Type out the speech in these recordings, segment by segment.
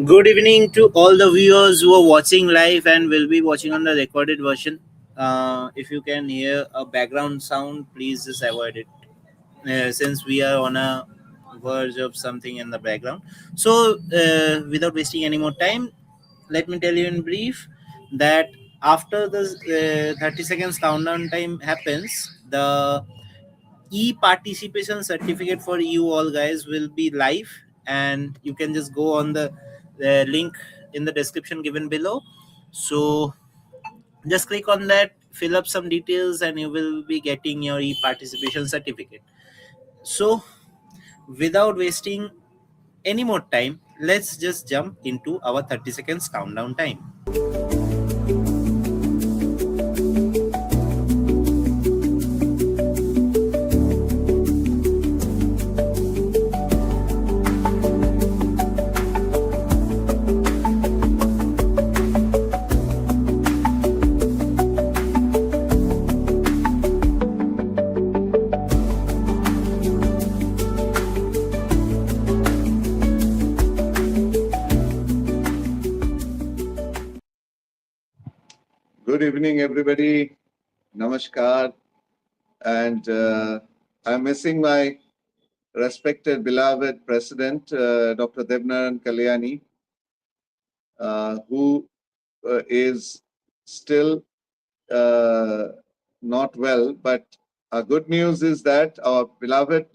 Good evening to all the viewers who are watching live and will be watching on the recorded version. If you can hear a background sound, please just avoid it since we are on a verge of something in the background. So, without wasting any more time, let me tell you in brief that after the 30 seconds countdown time happens, the e-participation certificate for you all guys will be live, and you can just go on the link in the description given below. So just click on that, fill up some details, and you will be getting your e-participation certificate. So without wasting any more time, let's just jump into our 30 seconds countdown time. Good evening, everybody. Namaskar. And I'm missing my respected, beloved President, Dr. Debnath Kalyani, who is still not well. But good news is that our beloved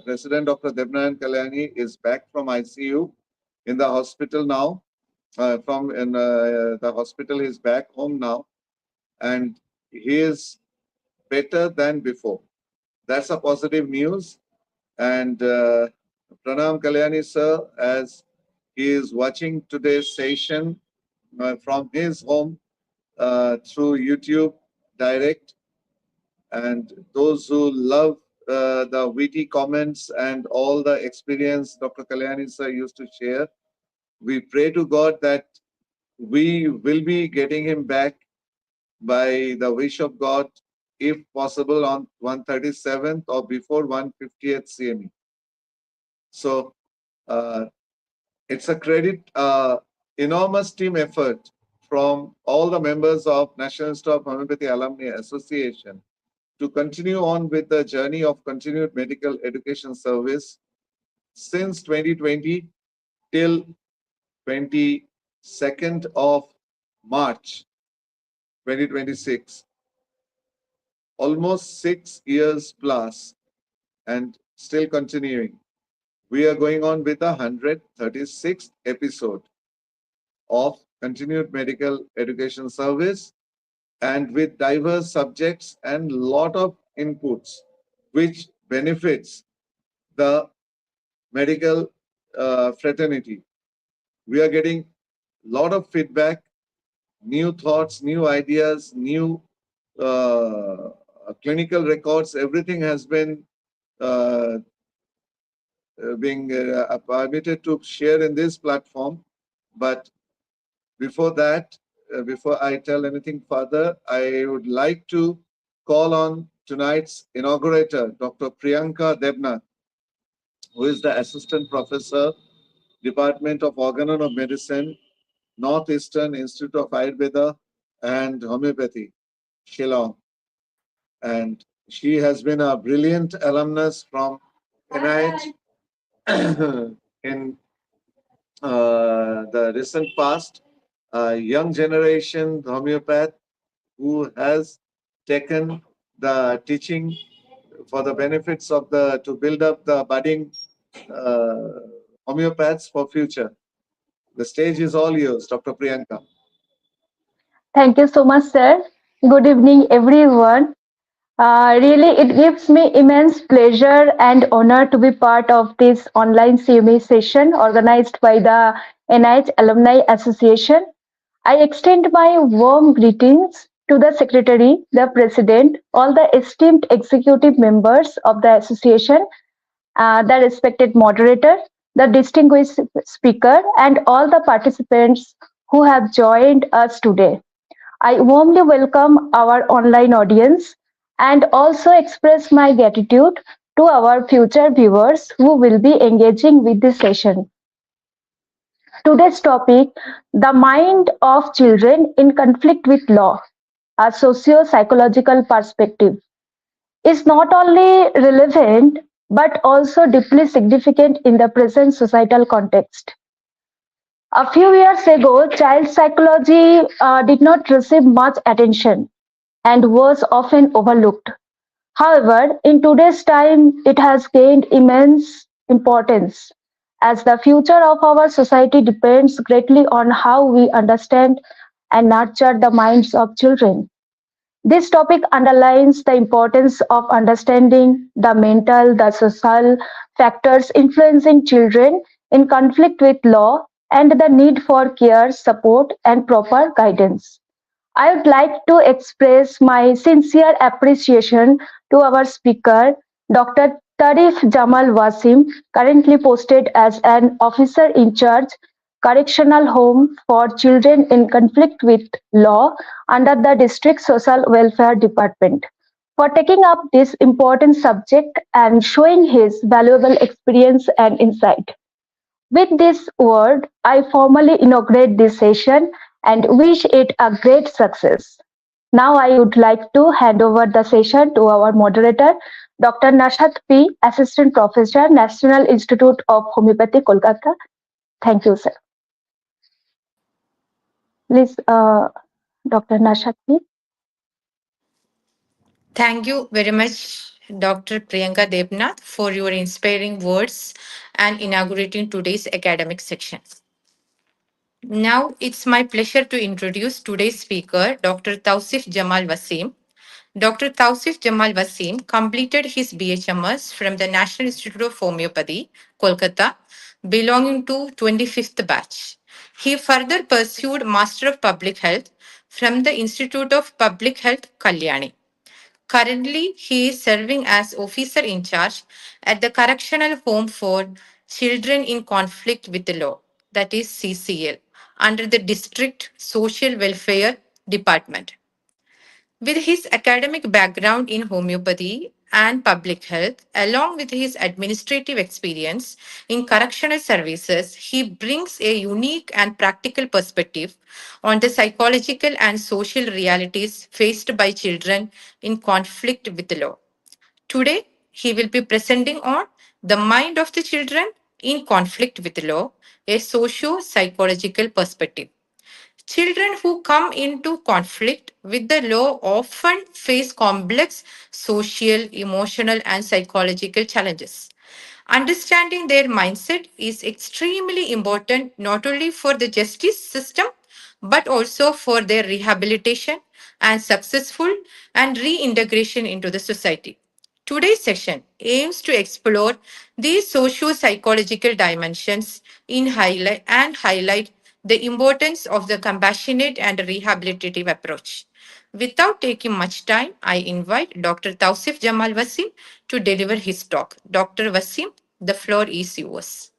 President, Dr. Debnath Kalyani, is back from ICU in the hospital now. From in the hospital, he's back home now, and he is better than before. That's a positive news. And Pranam Kalyani sir, as he is watching today's session from his home through YouTube direct, and those who love the witty comments and all the experience Dr. Kalyani sir used to share, we pray to God that we will be getting him back by the wish of God, if possible, on 137th or before 150th CME. So it's a credit, enormous team effort from all the members of National Institute of Homoeopathy Alumni Association to continue on with the journey of continued medical education service since 2020 till 22nd of March 2026. Almost 6 years plus and still continuing. We are going on with the 136th episode of continued medical education service, and with diverse subjects and lot of inputs which benefits the medical fraternity. We are getting lot of feedback, new thoughts, new ideas, new clinical records. Everything has been being permitted to share in this platform. But before that, before I tell anything further, I would like to call on tonight's inaugurator, Dr. Priyanka Debnath, who is the Assistant Professor, Department of Organon of Medicine, Northeastern Institute of Ayurveda and Homoeopathy, Shillong. And she has been a brilliant alumnus from NIH in the recent past, a young generation homeopath who has taken the teaching for the benefits of the, to build up the budding homeopaths for future. The stage is all yours, Dr. Priyanka. Thank you so much, sir. Good evening, everyone. Really, it gives me immense pleasure and honor to be part of this online CME session organized by the NIH Alumni Association. I extend my warm greetings to the Secretary, the President, all the esteemed executive members of the association, the respected moderator, the distinguished speaker, and all the participants who have joined us today. I warmly welcome our online audience and also express my gratitude to our future viewers who will be engaging with this session. Today's topic, the mind of children in conflict with law, a socio-psychological perspective, is not only relevant but also deeply significant in the present societal context. A few years ago, child psychology did not receive much attention and was often overlooked. However, in today's time, it has gained immense importance as the future of our society depends greatly on how we understand and nurture the minds of children. This topic underlines the importance of understanding the mental, the social factors influencing children in conflict with law and the need for care, support, and proper guidance. I would like to express my sincere appreciation to our speaker, Dr. Tarif Jamal Wasim, currently posted as an officer in charge, Correctional Home for Children in Conflict with Law under the District Social Welfare Department, for taking up this important subject and showing his valuable experience and insight. With this word, I formally inaugurate this session and wish it a great success. Now I would like to hand over the session to our moderator, Dr. Nashath P., Assistant Professor, National Institute of Homoeopathy, Kolkata. Thank you, sir. Please, Dr. Nashath P. Thank you very much, Dr. Priyanka Debnath, for your inspiring words and inaugurating today's academic section. Now, it's my pleasure to introduce today's speaker, Dr. Tousif Jamal Wasim. Dr. Tousif Jamal Wasim completed his BHMS from the National Institute of Homeopathy, Kolkata, belonging to 25th batch. He further pursued Master of Public Health from the Institute of Public Health, Kalyani. Currently, he is serving as officer in charge at the Correctional Home for Children in Conflict with the Law, that is C.C.L, under the District Social Welfare Department. With his academic background in homeopathy and public health, along with his administrative experience in correctional services, he brings a unique and practical perspective on the psychological and social realities faced by children in conflict with the law. Today, he will be presenting on the mind of the children in conflict with the law, a socio-psychological perspective. Children who come into conflict with the law often face complex social, emotional, and psychological challenges. Understanding their mindset is extremely important not only for the justice system but also for their rehabilitation and successful and reintegration into the society. Today's session aims to explore these socio-psychological dimensions in highlight the importance of the compassionate and rehabilitative approach. Without taking much time, I invite Dr. Tausif Jamal Wasim to deliver his talk. Dr. Wasim, the floor is yours.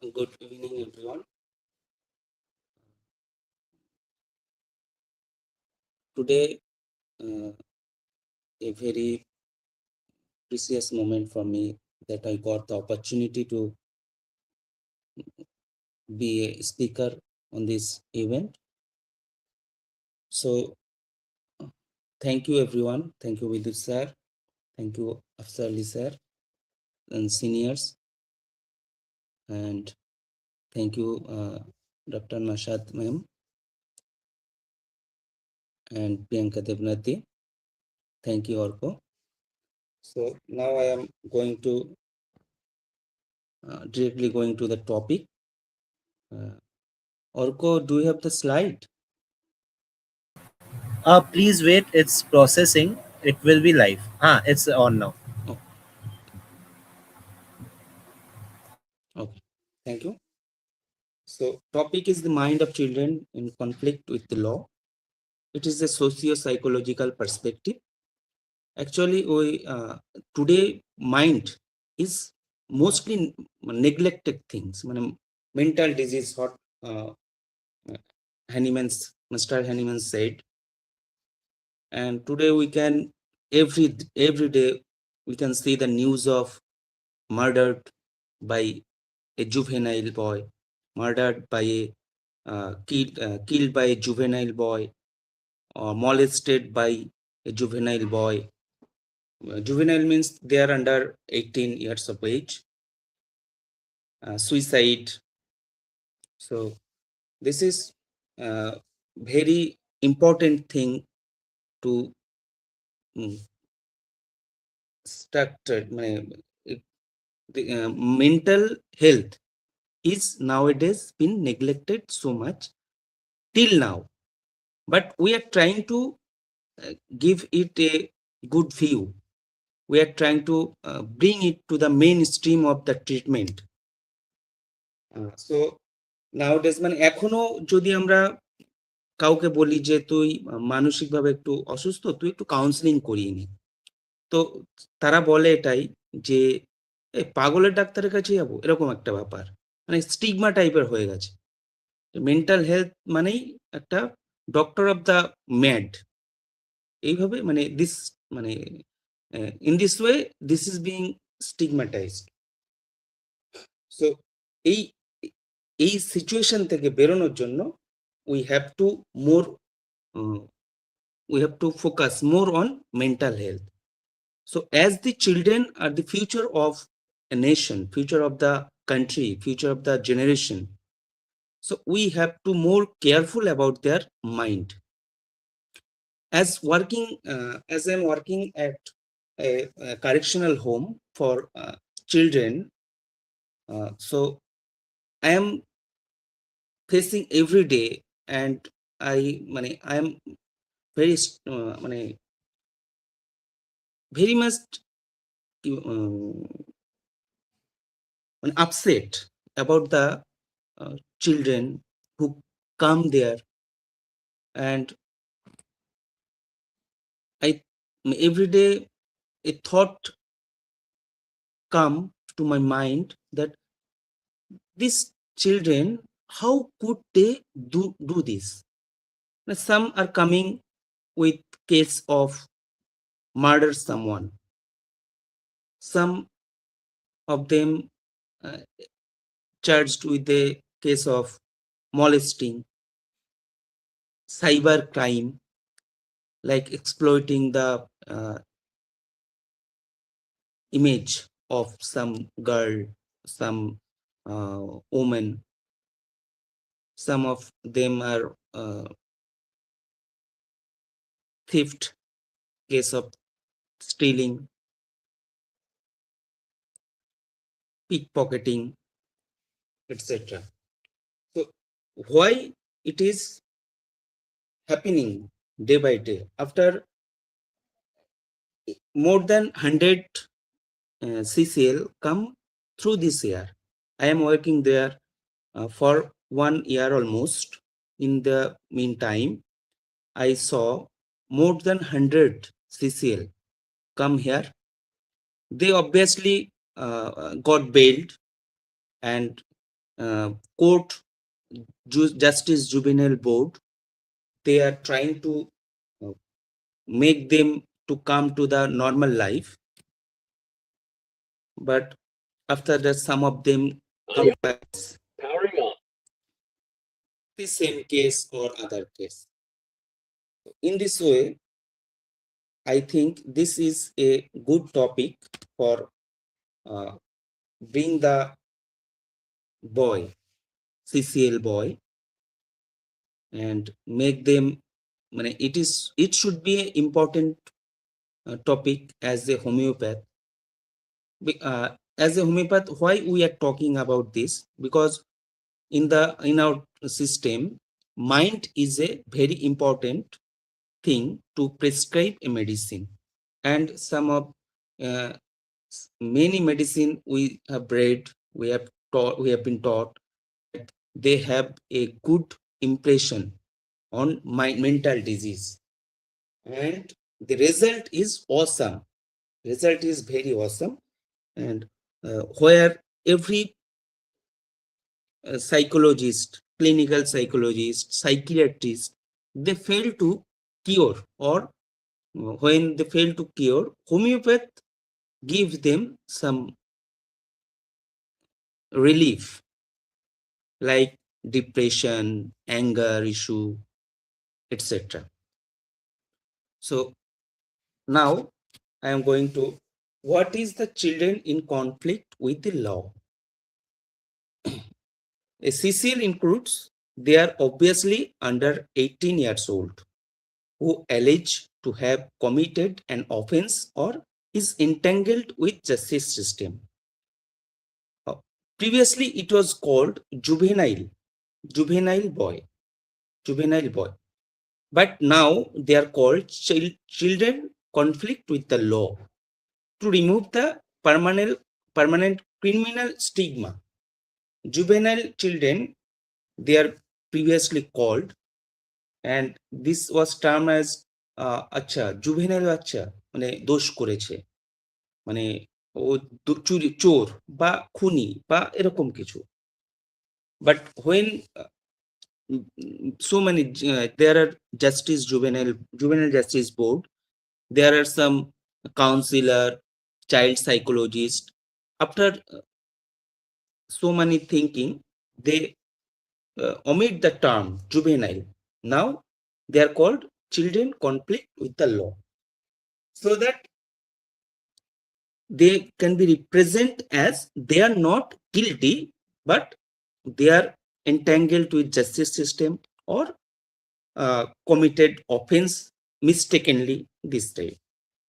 Good evening, everyone. Today, a very precious moment for me that I got the opportunity to be a speaker on this event. So, thank you, everyone. Thank you, Bidyut sir. Thank you, Afsar Ali sir and seniors. And thank you, Dr. Nashath ma'am and Priyanka Debnath. Thank you, Orko. So now I am going to directly going to the topic. Orko, do you have the slide? Please wait. It's processing. It will be live. It's on now. Oh, okay. Thank you. So topic is the mind of children in conflict with the law. It is a socio-psychological perspective. Actually, we today mind is mostly neglected things. Mental disease, what uh, Mr. Hanneman said. And today we can every day we can see the news of murdered by a juvenile boy, murdered by a killed by a juvenile boy, or molested by a juvenile boy. Juvenile means they are under 18 years of age. Suicide. So this is a very important thing to structure. The mental health is nowadays been neglected so much till now, but we are trying to give it a good view. We are trying to bring it to the mainstream of the treatment. So nowadays মানে এখনো যদি আমরা কাউকে বলি যে তুই মানসিকভাবে একটু অসুস্থ, তুই একটু কাউন্সিলিং করিয়ে নি, তো তারা বলে এটাই যে পাগলের ডাক্তারের কাছে যাবো, এরকম একটা ব্যাপার, মানে স্টিগমা টাইপের হয়ে গেছে। মেন্টাল হেলথ মানেই একটা ডক্টর অফ দ্য ম্যাড, এইভাবে মানে দিস মানে in this way this is being stigmatised. So এই এই সিচুয়েশন থেকে বেরোনোর জন্য we have to more we have to focus more on mental health. So as the children are the future of a nation, future of the country, future of the generation, so we have to more careful about their mind. As I'm working at a correctional home for children, so I am facing every day, and I am very very much upset about the children who come there, and every day a thought come to my mind that these children, how could they do this? Some are coming with case of murder someone, some of them charged with a case of molesting, cyber crime, like exploiting the image of some girl, some woman. Some of them are theft, case of stealing, pickpocketing, etc. So why it is happening day by day? After more than 100 C.C.L come through this year, I am working there for 1 year almost. In the meantime, I saw more than 100 C.C.L come here. They obviously got bailed, and court, Justice Juvenile Board, they are trying to make them to come to the normal life, but after that some of them come back the same case or other case. In this way, I think this is a good topic for bring the boy, C.C.L boy, and make them, it should be an important topic as a homeopath. As a homeopath, why we are talking about this? Because in our system, mind is a very important thing to prescribe a medicine, and some of many medicine we have read, we have been taught that they have a good impression on my mental disease, and the result is awesome. Result is very awesome, and where every psychologist, clinical psychologist, psychiatrist, they fail to cure, or when they fail to cure, homeopath gives them some relief, like depression, anger issue, etc. So now I am going to, what is the children in conflict with the law? A C.C.L includes they are obviously under 18 years old who allege to have committed an offense or is entangled with justice system. Uh, Previously, it was called juvenile boy, juvenile boy. But now they are called children conflict with the law to remove the permanent criminal stigma. Juvenile children, they are previously called, and this was termed as আচ্ছা juvenile বাচ্চা মানে দোষ করেছে, মানে ও চুরি চোর বা খুনি বা এরকম কিছু। But when so many there are juvenile justice board, there are some counselor, child psychologist. After so many thinking, they omit the term juvenile. Now they are called children conflict with the law, so that they can be represented as they are not guilty, but they are entangled with justice system or committed offense mistakenly this day.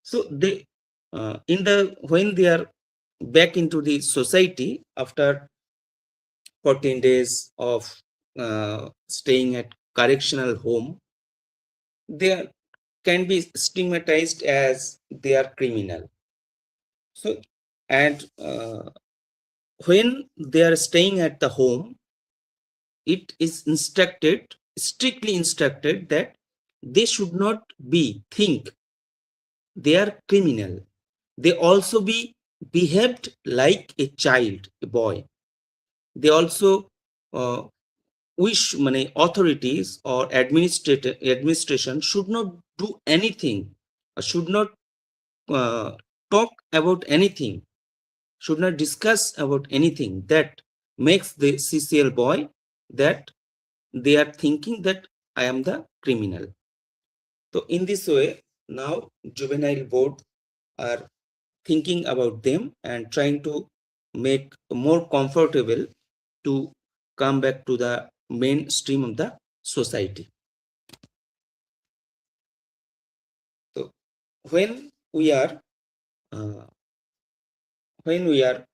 So they in the when they are back into the society after 14 days of staying at correctional home, they can be stigmatized as they are criminal. So and when they are staying at the home, it is strictly instructed that they should not be think they are criminal. They also be behaved like a child, a boy. They also wish many authorities or administration should not do anything, should not uh, talk about anything, should not discuss about anything that makes the C.C.L boy that they are thinking that I am the criminal. So in this way, now juvenile board are thinking about them and trying to make more comfortable to come back to the mainstream of the society. So when we are uh, when we are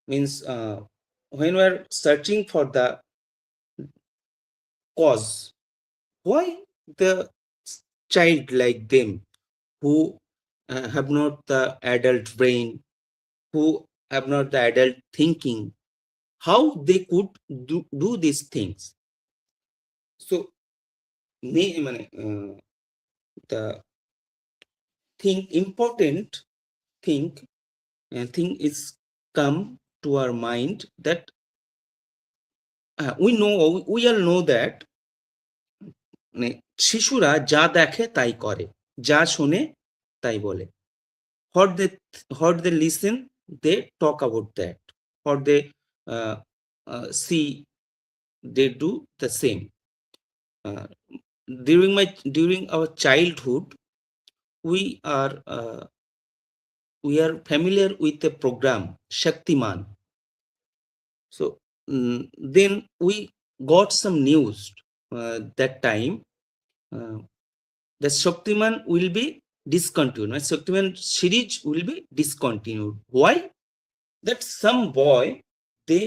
means when we are searching for the cause why the child like them who have not the adult brain, who have not the adult thinking, how they could do these things. So the important thing is come to our mind that we all know that শিশুরা যা দেখে তাই করে, যা শোনে তাই বলে। what they listen, they talk about that. What they see, they do the same. During our childhood, we are familiar with the program Shaktiman. So then we got some news that time the Shaktiman will be discontinued. My Shaktiman series will be discontinued. Why? That some boy, they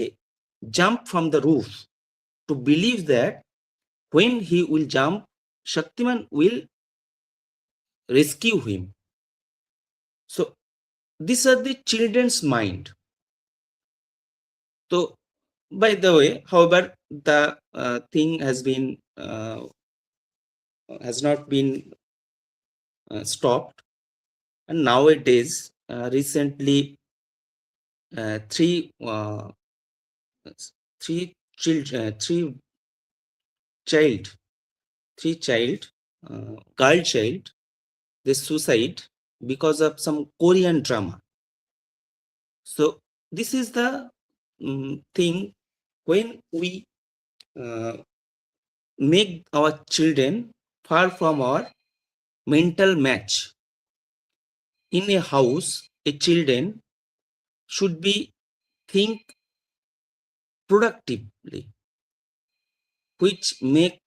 jump from the roof to believe that when he will jump, Shaktiman will rescue him. So these are the children's mind. So by the way, however, the thing has not been stopped, and nowadays recently three girl child, they suicide because of some Korean drama. So this is the thing when we uh, make our children far from our mental match. In a house, a children should be think productively, which make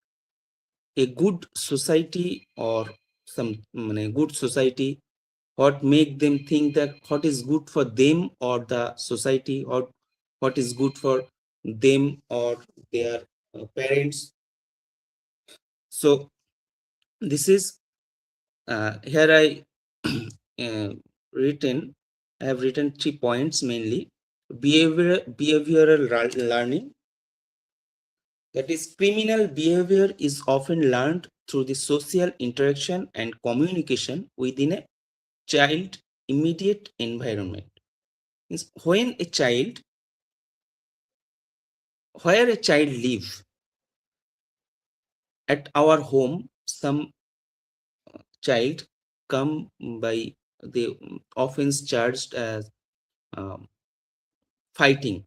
a good society or some good society, what make them think that what is good for them or the society, or what is good for them or their parents. So this is here uh, written I have written 3 points mainly. Behavioral learning, that is, criminal behavior is often learned through the social interaction and communication within a child immediate environment. Means when a child, where a child live at our home, some child come by the offense charged as um, fighting.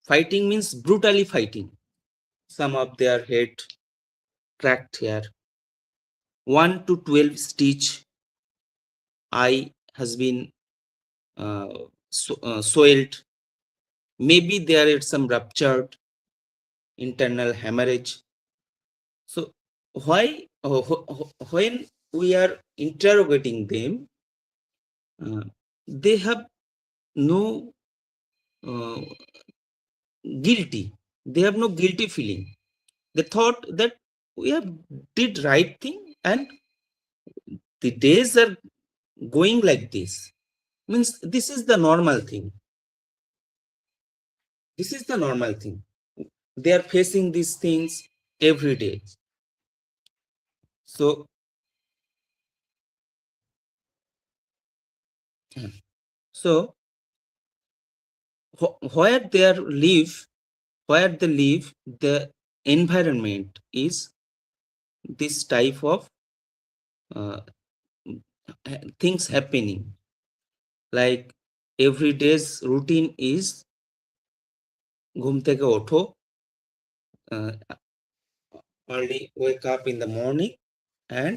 Fighting means brutally fighting. Some of their head cracked here. 1 to 12 stitch eye has been soiled. Maybe there is some ruptured internal hemorrhage. So why when we are interrogating them, they have no uh, guilty. They have no guilty feeling. They thought that we have did right thing and the days are going like this. Means this is the normal thing. This is the normal thing. They are facing these things every day. So, so where they live, the environment is this type of uh, things happening. Like every day's routine is ঘুম থেকে ওঠো, early wake up in the morning and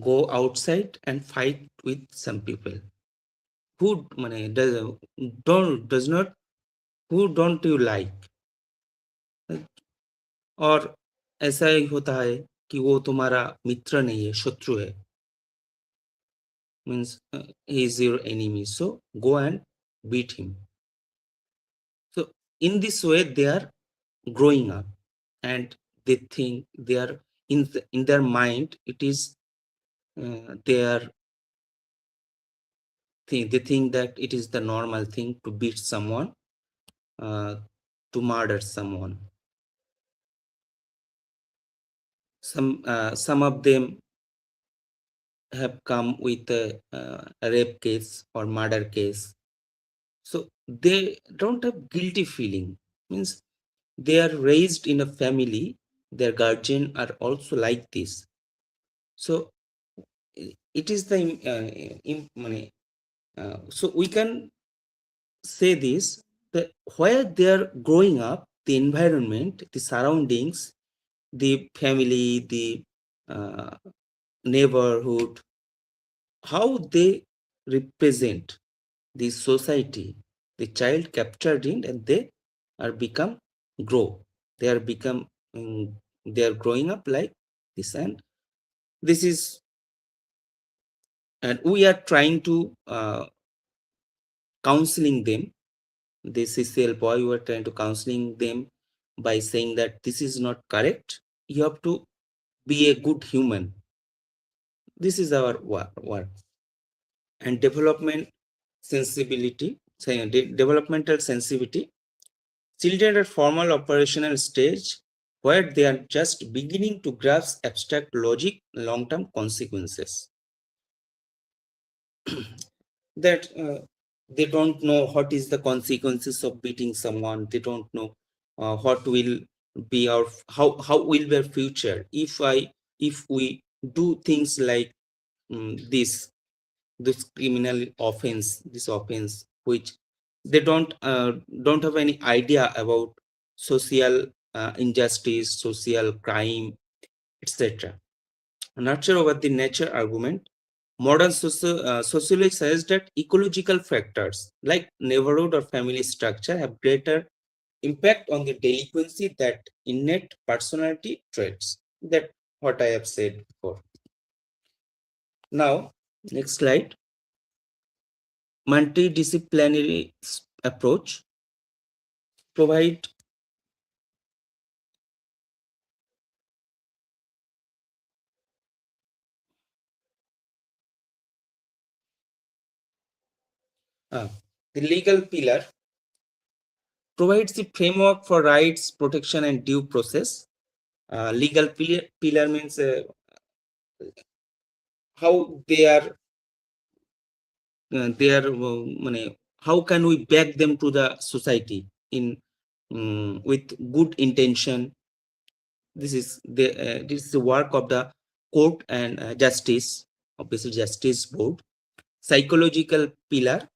go outside and fight with some people who does not, who don't you like, और ऐसा ही होता है कि वो तुम्हारा मित्र नहीं है, शत्रु है, means he is your enemy, so go and beat him. So in this way they are growing up and they think they are in their mind, it is they think that it is the normal thing to beat someone, uh, to murder someone. Some of them have come with a rape case or murder case, so they don't have guilty feeling. Means they are raised in a family, their guardian are also like this. So it is the so we can say this, that where they are growing up, the environment, the surroundings, the family, the uh, neighborhood, how they represent the society, the child captured in, and they are become grow, they are become they are growing up like this. And this is, and we are trying to counseling them. The C.C.L boy, we are trying to counseling them by saying that this is not correct, you have to be a good human. This is our work. And developmental sensitivity. Children at formal operational stage, where they are just beginning to grasp abstract logic, long-term consequences. That they don't know what is the consequences of beating someone. They don't know what will be our, how will be our future if we do things like this criminal offense, this offense which They don't have any idea about social injustice, social crime, etc. Nurture over the nature argument. Modern sociology says that ecological factors like neighborhood or family structure have greater impact on the delinquency that innate personality traits. That what I have said before. Now, next slide. Multidisciplinary approach provide the legal pillar provides the framework for rights, protection, and due process. Legal pillar means how how can we back them to the society in with good intention. This is the work of the court and justice, obviously justice board. Psychological pillar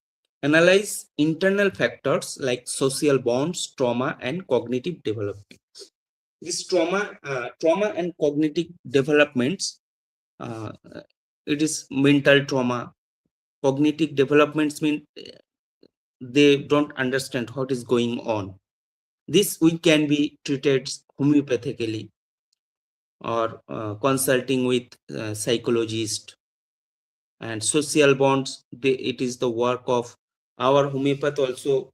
analyze internal factors like social bonds, trauma, and cognitive development. This trauma and cognitive developments, uh, it is mental trauma. Cognitive developments mean they don't understand what is going on. This we can be treated homeopathically or consulting with psychologist. And social bonds, it is the work of our homeopath also.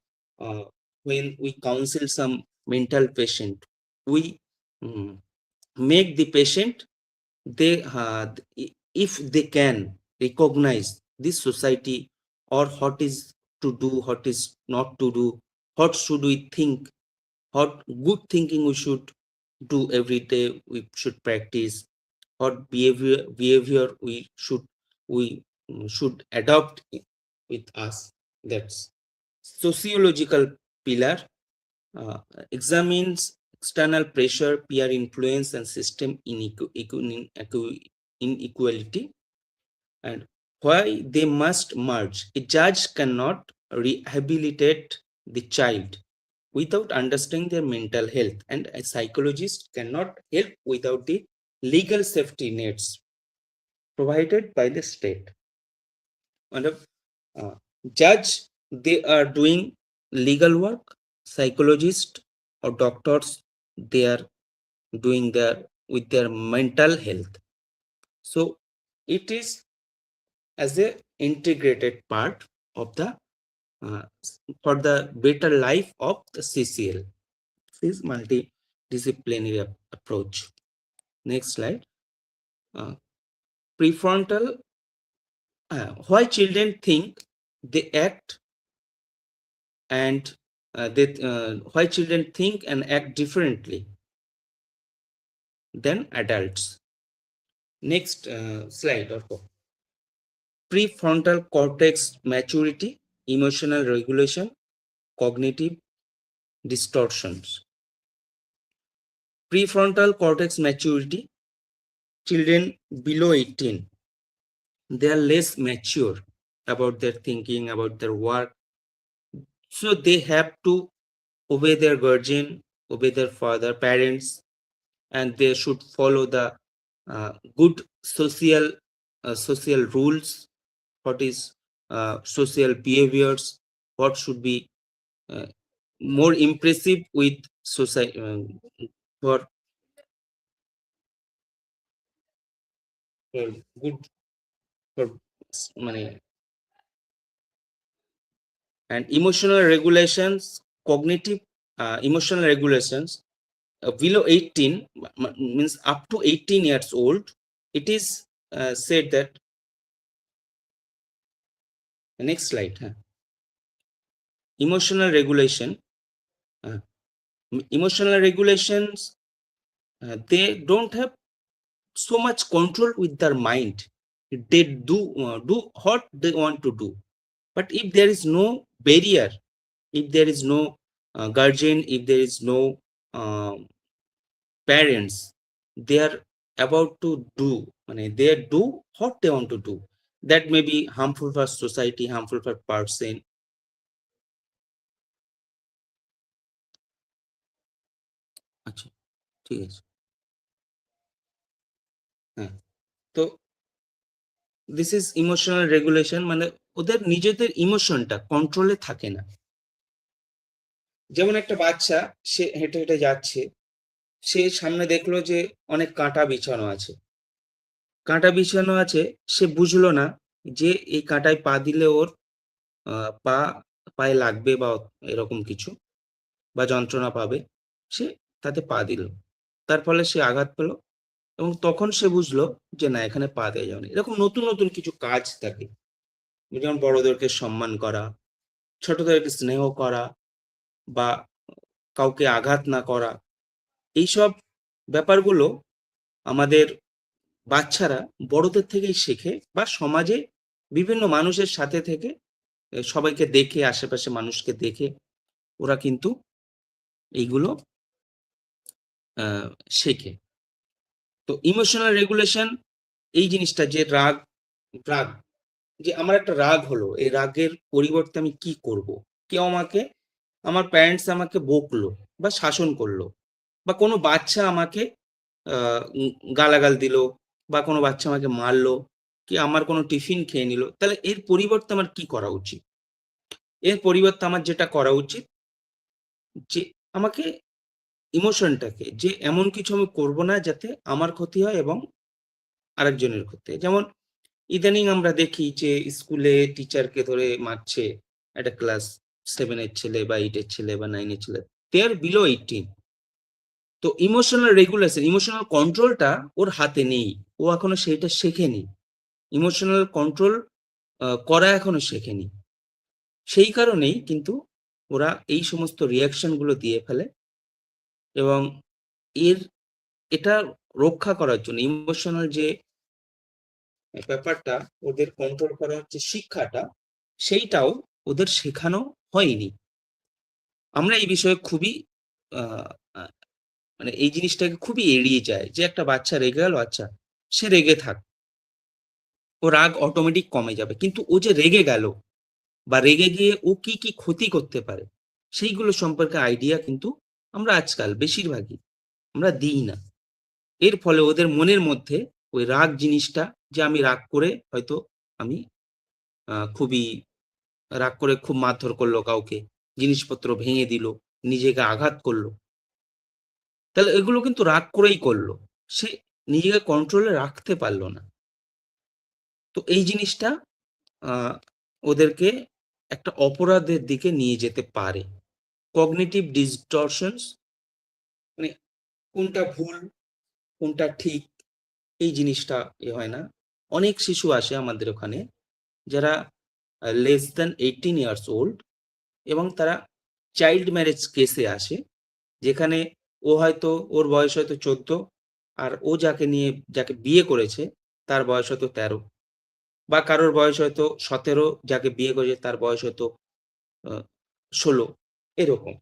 When we counsel some mental patient, we make the patient, they if they can recognize this society or what is to do, what is not to do, what should we think, what good thinking we should do every day, we should practice, what behavior we should adopt with us. That's sociological pillar. uh, Examines external pressure, peer influence, and system inequality, and why they must merge. A judge cannot rehabilitate the child without understanding their mental health, and a psychologist cannot help without the legal safety nets provided by the state. And a uh, judge, they are doing legal work. Psychologist or doctors, they are doing their with their mental health. So it is as a integrated part of the uh, for the better life of the CCL. This is multidisciplinary approach. Next slide. Uh, Prefrontal. Why children think they act and why children think and act differently than adults. Next slide. Or prefrontal cortex maturity, emotional regulation, cognitive distortions. Prefrontal cortex maturity, children below 18, they are less mature about their thinking, about their work. So they have to obey their guardian, obey their father, parents, and they should follow the good social rules, what is social behaviors, what should be uh, more impressive with society for good for money. And emotional regulations, cognitive emotional regulations below 18 means up to 18 years old. It is said that next slide. Emotional regulation, uh, emotional regulations, they don't have so much control with their mind. They do what they want to do. But if there is no barrier, if there is no guardian, if there is no parents, they are about to do, they do what they want to do. That may be harmful for society, harmful for person. আচ্ছা, ঠিক আছে। হ্যাঁ, তো this is emotional regulation, মানে ওদের নিজেদের ইমোশনটা কন্ট্রোলে থাকে না। যেমন একটা বাচ্চা, সে হেঁটে হেঁটে যাচ্ছে, সে সামনে দেখলো যে অনেক কাঁটা বিছানো আছে, সে বুঝলো না যে এই কাঁটায় পা দিলে ওর পা পায়ে লাগবে বা এরকম কিছু, বা যন্ত্রণা পাবে। সে তাতে পা দিল, তার ফলে সে আঘাত পেল, এবং তখন সে বুঝলো যে না, এখানে পা দেওয়া যাবে না। এরকম নতুন নতুন কিছু কাজ থাকে, যেমন বড়দেরকে সম্মান করা, ছোটদেরকে স্নেহ করা, বা কাউকে আঘাত না করা। এইসব ব্যাপারগুলো আমাদের বাচ্চারা বড়দের থেকেই শেখে, বা সমাজে বিভিন্ন মানুষের সাথে থেকে সবাইকে দেখে, আশেপাশে মানুষকে দেখে ওরা কিন্তু এইগুলো শেখে। তো ইমোশনাল রেগুলেশন এই জিনিসটা, যে রাগ, রাগ যে আমার একটা রাগ হলো, এই রাগের পরিবর্তে আমি কি করব? কেউ আমাকে, আমার প্যারেন্টস আমাকে বকলো বা শাসন করলো, বা কোনো বাচ্চা আমাকে গালাগাল দিল, বা কোনো বাচ্চা আমাকে মারলো, কি আমার কোনো টিফিন খেয়ে নিল, তাহলে এর পরিবর্তে আমার কি করা উচিত? এর পরিবর্তে আমার যেটা করা উচিত, যে আমাকে ইমোশনটাকে, যে এমন কিছু আমি করব না যাতে আমার ক্ষতি হয় এবং আরেকজনের ক্ষতি হয়। যেমন ইদানিং আমরা দেখি যে স্কুলে টিচারকে ধরে মারছে একটা ক্লাস 7-এর ছেলে বা 8-এর ছেলে বা 9-এর ছেলে, দে আর বিলো 18। তো ইমোশনাল রেগুলেশন, ইমোশনাল কন্ট্রোলটা ওর হাতে নেই, ও এখনো সেটা শেখেনি। ইমোশনাল কন্ট্রোল করা এখনো শেখেনি। সেই কারণেই কিন্তু ওরা এই সমস্ত রিয়াকশন গুলো দিয়ে ফেলে, এবং এর এটা রক্ষা করার জন্য ইমোশনাল যে ব্যাপারটা, ওদের কন্ট্রোল করার যে শিক্ষাটা, সেইটাও ওদের শেখানো হয়নি। আমরা এই বিষয়ে খুবই আহ, আহ, মানে এই জিনিসটাকে খুবই এড়িয়ে যায়, যে একটা বাচ্চা রেগে গেল, আচ্ছা সে রেগে থাক, ও রাগ অটোমেটিক কমে যাবে। কিন্তু ও যে রেগে গেল, বা রেগে গিয়ে ও কি কি ক্ষতি করতে পারে, সেইগুলো সম্পর্কে আইডিয়া কিন্তু আমরা আজকাল বেশিরভাগই আমরা দিই না। এর ফলে ওদের মনের মধ্যে ওই রাগ জিনিসটা, যে আমি রাগ করে হয়তো আমি খুবই রাগ করে খুব মারধর করলো কাউকে, জিনিসপত্র ভেঙে দিল, নিজেকে আঘাত করলো, তাহলে এগুলো কিন্তু রাগ করেই করলো, সে নিজেকে কন্ট্রোলে রাখতে পারলো না। তো এই জিনিসটা আহ, ওদেরকে একটা অপরাধের দিকে নিয়ে যেতে পারে। কগনিটিভ ডিসটরশনস, মানে কোনটা ভুল কোনটা ঠিক, এই জিনিসটা হয় না। অনেক শিশু আসে আমাদের ওখানে যারা লেস দ্যান 18 ইয়ার্স ওল্ড, এবং তারা চাইল্ড ম্যারেজ কেসে আসে, যেখানে ও হয়তো, ওর বয়স হয়তো 14, আর ও যাকে বিয়ে করেছে তার বয়স হয়তো 13, বা কারোর বয়স হয়তো 17, যাকে বিয়ে করেছে তার বয়স হয়তো 16, এরকম।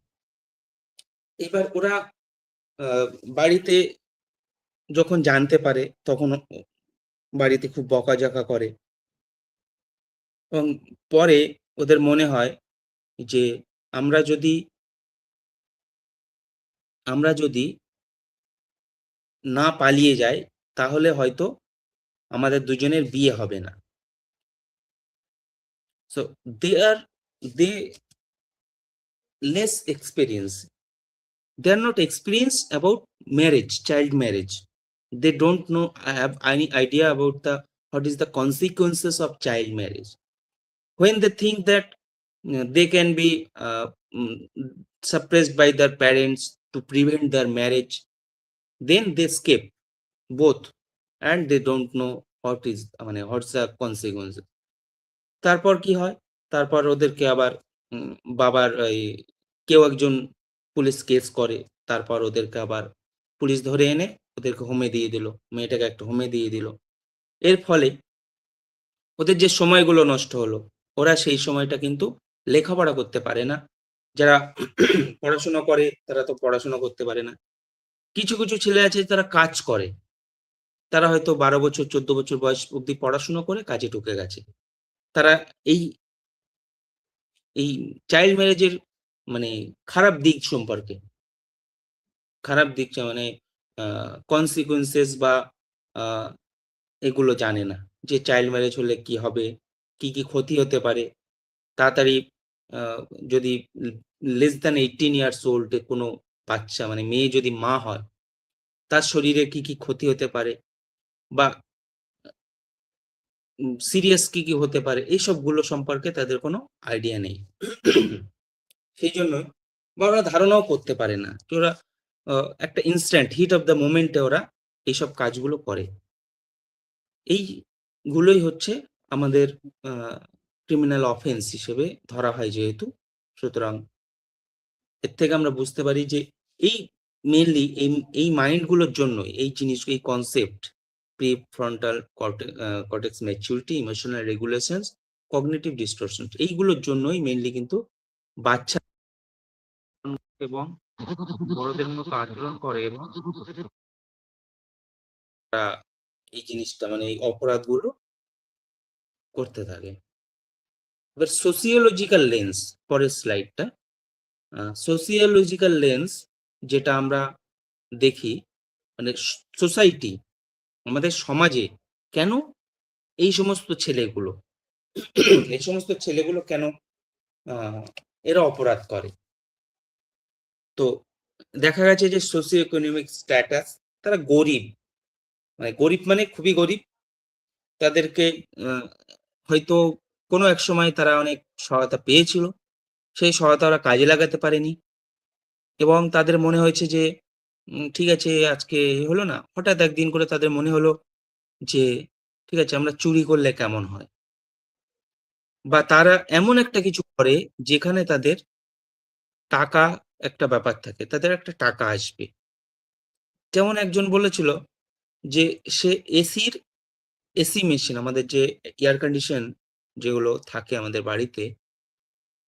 এবার ওরা আহ, বাড়িতে যখন জানতে পারে, তখন বাড়িতে খুব বকাঝকা করে, এবং পরে ওদের মনে হয় যে আমরা যদি আমরা যদি না পালিয়ে যাই, তাহলে হয়তো আমাদের দুজনের বিয়ে হবে না। So they less experience, they are not experienced about marriage, child marriage. They don't know, have any idea about the what is the consequences of child marriage. When they think that they can be mm, suppressed by their parents to prevent their marriage, then they escape both, and they don't know what's the consequences. তারপর কি হয়? তারপর ওদেরকে আবার বাবার কেউ একজন police case করে, তারপর ওদেরকে আবার পুলিশ ধরে এনে ওদেরকে হোমে দিয়ে দিল, মেয়েটাকে একটা হোমে দিয়ে দিল। এর ফলে ওদের যে সময়গুলো নষ্ট হলো, ওরা সেই সময়টা কিন্তু লেখাপড়া করতে পারে না। যারা পড়াশোনা করে তারা তো পড়াশোনা করতে পারে না। কিছু কিছু ছেলে আছে তারা কাজ করে, তারা হয়তো 12 বছর 14 বছর বয়স অব্দি পড়াশোনা করে কাজে ঢুকে গেছে। তারা এই এই চাইল্ড ম্যারেজের মানে খারাপ দিক সম্পর্কে খারাপ দিক মানে কনসিকুয়েন্সেস বা এগুলো জানে না, যে চাইল্ড ম্যারেজ হলে কি হবে, কি কি ক্ষতি হতে পারে। তাড়াতাড়ি যদি লেস দ্যান 18 ইয়ার্স ওল্ড কোনো বাচ্চা মানে মেয়ে যদি মা হয়, তার শরীরে কি কি ক্ষতি হতে পারে বা সিরিয়াস কি কি হতে পারে, এইসবগুলো সম্পর্কে তাদের কোনো আইডিয়া নেই। সেই জন্য বা ওরা ধারণাও করতে পারে না, যে ওরা একটা ইনস্ট্যান্ট হিট অফ দ্য মোমেন্টে ওরা এইসব কাজগুলো করে। এইগুলোই হচ্ছে আমাদের ক্রিমিনাল অফেন্স হিসেবে ধরা হয় যেহেতু, সুতরাং এর থেকে আমরা বুঝতে পারি যে এই মেনলি এই মাইন্ডগুলোর জন্য এই জিনিস, এই concept pre frontal cortex maturity, emotional regulations, cognitive distortion, এইগুলোর জন্যই মেনলি কিন্তু বাচ্চা এবং বড়দের মতো আচরণ করে এবং এই জিনিসটা মানে এই অপরাধগুলো করতে থাকে। এবার সোসিওলজিক্যাল লেন্স, পরের স্লাইডটা। সোসিওলজিক্যাল লেন্স যেটা আমরা দেখি মানে সোসাইটি, আমাদের সমাজে কেন এই সমস্ত ছেলেগুলো এই সমস্ত ছেলেগুলো কেন এরা অপরাধ করে। তো দেখা গেছে যে সোসিও ইকোনমিক স্ট্যাটাস, তারা গরিব, মানে গরিব মানে খুবই গরিব। তাদেরকে হয়তো কোনো এক সময় তারা অনেক সহায়তা পেয়েছিল, সেই সহায়তা ওরা কাজে লাগাতে পারেনি এবং তাদের মনে হয়েছে যে ঠিক আছে আজকে হলো না, হঠাৎ একদিন করে তাদের মনে হলো যে ঠিক আছে আমরা চুরি করলে কেমন হয়, বা তারা এমন একটা কিছু করে যেখানে তাদের টাকা একটা ব্যাপার থাকে, তাদের একটা টাকা আসবে। যেমন একজন বলেছিল যে সে এসি মেশিন, আমাদের যে এয়ার কন্ডিশন যেগুলো থাকে আমাদের বাড়িতে,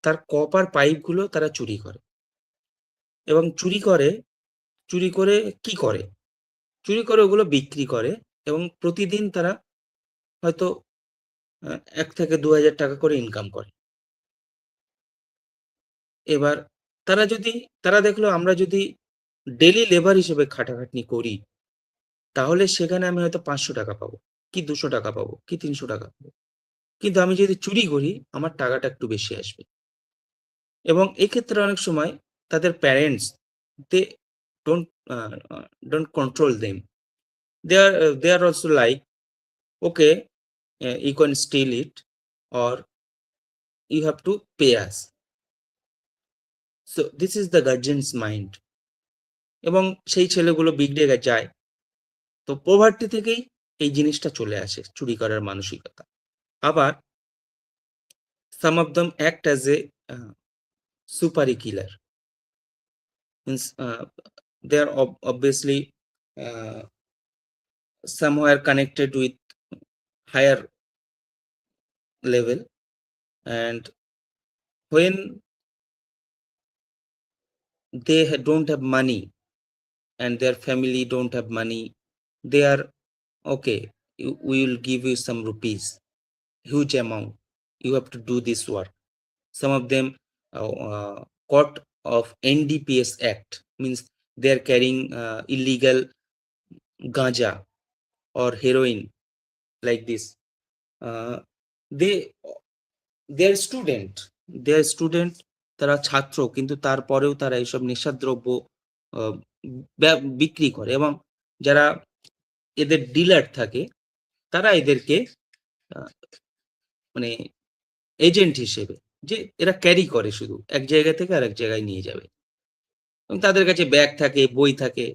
তার কপার পাইপগুলো তারা চুরি করে এবং চুরি করে কি করে, চুরি করে ওগুলো বিক্রি করে এবং প্রতিদিন তারা হয়তো 1 থেকে 2,000 টাকা করে ইনকাম করে। এবার তারা দেখলো আমরা যদি ডেলি লেবার হিসেবে খাটাখাটনি করি, তাহলে সেখানে আমি হয়তো 500 টাকা পাবো, কি 200 টাকা পাবো, কি 300 টাকা পাবো। কিন্তু আমি যদি চুরি করি আমার টাকাটা একটু বেশি আসবে। এবং এক্ষেত্রে অনেক সময় তাদের parents they don't don't control them, they are also like okay you can steal it or you have to pay us. So this is the guardian's mind. এবং সেই ছেলেগুলো বিগড়ে যায়। তো পোভার্টি থেকেই এই জিনিসটা চলে আসে, চুরি করার মানসিকতা। আবার some of them act as a supari killer, means they are obviously somewhere connected with higher level, and when they don't have money and their family don't have money, they are okay, we will give you some rupees, huge amount, you have to do this work. Some of them caught of NDPS Act, means they are carrying illegal ganja or heroin like this. they are student, তারা ছাত্র, কিন্তু তারপরেও তারা এইসব নেশাদ্রব্য বিক্রি করে এবং যারা এদের ডিলার থাকে তারা এদেরকে মানে এজেন্ট হিসেবে, যে এরা ক্যারি করে, শুধু এক জায়গা থেকে আরেক জায়গায় নিয়ে যাবে এবং তাদের কাছে ব্যাগ থাকে, বই থাকে।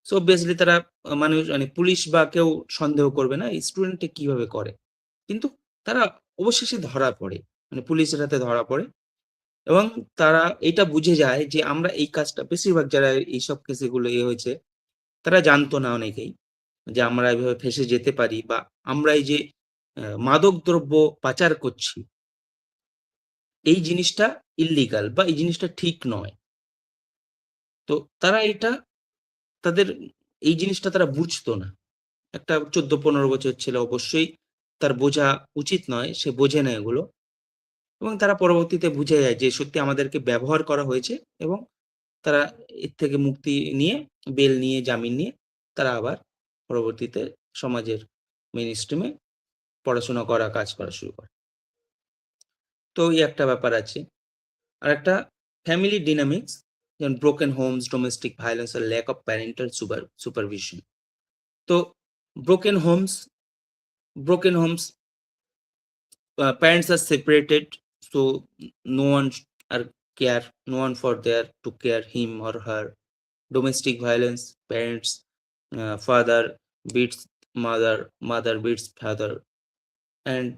সো অবভিয়াসলি তারা মানুষ মানে পুলিশ বা কেউ সন্দেহ করবে না এই স্টুডেন্টে কিভাবে করে, কিন্তু তারা অবশেষে ধরা পড়ে, মানে পুলিশের হাতে ধরা পড়ে এবং তারা এটা বুঝে যায় যে আমরা এই কাজটা, বেশিরভাগ যারা এইসব কেসে গুলো হয়েছে তারা জানতো না অনেকেই যে আমরা এইভাবে ফেঁসে যেতে পারি, বা আমরা এই যে মাদক দ্রব্য পাচার করছি এই জিনিসটা ইল্লিগাল বা এই জিনিসটা ঠিক নয়। তো তারা তাদের এই জিনিসটা তারা বুঝতো না। একটা 14-15 বছর ছেলে অবশ্যই তার বোঝা উচিত নয়, সে বোঝে না এগুলো এবং তারা পরবর্তীতে বুঝে যায় যে সত্যি আমাদেরকে ব্যবহার করা হয়েছে এবং তারা এর থেকে মুক্তি নিয়ে, বেল নিয়ে, জামিন নিয়ে তারা আবার পরবর্তীতে সমাজের মেইন স্ট্রিমে পড়াশোনা করা, কাজ করা শুরু করে। তো এই একটা ব্যাপার আছে। আর একটা ফ্যামিলি ডিনামিক্স, যেমন ব্রোকেন হোমস, ডোমেস্টিক ভায়োলেন্স আর ল্যাক অফ প্যারেন্টাল সুপারভিশন। তো broken homes, parents are separated, so no one are care, no one for there to care him or her. Domestic violence, parents, father beats mother, mother beats father, and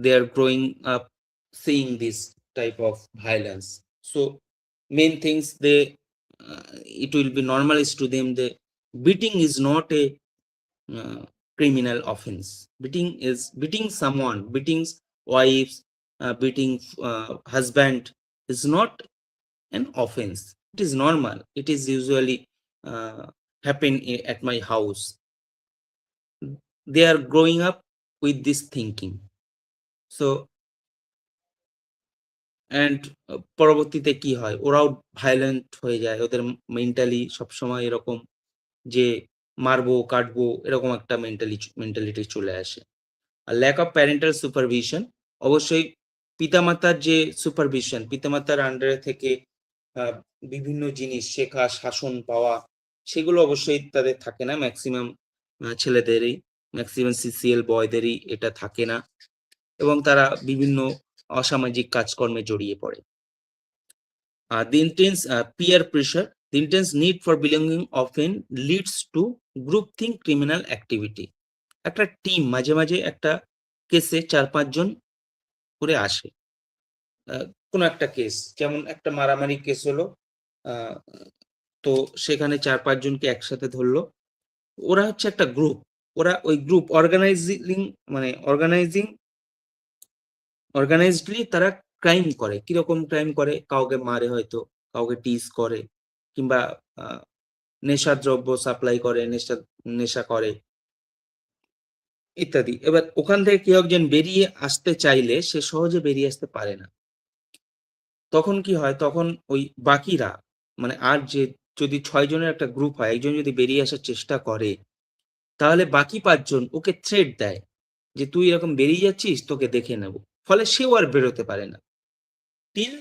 they are growing up seeing this type of violence. So main things, they it will be normalized to them. The beating is not a criminal offense. Beating someone, beating wives, beating husband is not an offense. It is normal. It is usually happen at my house. They are growing up with this thinking. So and পরবর্তীতে কি হয়, ওরাও violent হয়ে যায়, ওদের mentally সবসময় এরকম যে মারবো কাটবো এরকম একটা মেন্টালিটি চলে আসে। আর ল্যাক অফ প্যারেন্টাল সুপারভিশন, অবশ্যই পিতামাতার যে সুপারভিশন, পিতামাতার আন্ডারে থেকে বিভিন্ন জিনিস শেখা, শাসন পাওয়া, সেগুলো অবশ্যই তাদের থাকে না। ম্যাক্সিমাম ছেলেদেরই, ম্যাক্সিমাম C.C.L বয়দেরই এটা থাকে না, এবং তারা বিভিন্ন অসামাজিক কাজকর্মে জড়িয়ে পড়ে। The intense peer pressure, the intense need for belonging often leads to groupthink criminal activity. একটা টিম মাঝে মাঝে একটা কেসে 4-5 জন করে আসে। কোনো একটা কেস, যেমন একটা মারামারি কেস হলো, তো সেখানে 4-5 জনকে একসাথে ধরলো। ওরা হচ্ছে একটা গ্রুপ, ওরা ওই গ্রুপ অর্গানাইজডলি তারা ক্রাইম করে। কিরকম ক্রাইম করে? কাউকে মারে, হয়তো কাউকে টিজ করে, কিংবা নেশার দ্রব্য সাপ্লাই করে, নেশা করে ইত্যাদি। এবার ওখান থেকে কেউ একজন বেরিয়ে আসতে চাইলে সে সহজে বেরিয়ে আসতে পারে না। তখন কি হয়, তখন ওই বাকিরা, মানে আর যে যদি 6 জনের একটা গ্রুপ হয়, একজন যদি বেরিয়ে আসার চেষ্টা করে, তাহলে বাকি 5 জন ওকে থ্রেট দেয় যে তুই এরকম বেরিয়ে যাচ্ছিস, তোকে দেখে নেব। ফলে সেও আর বেরোতে পারে না, till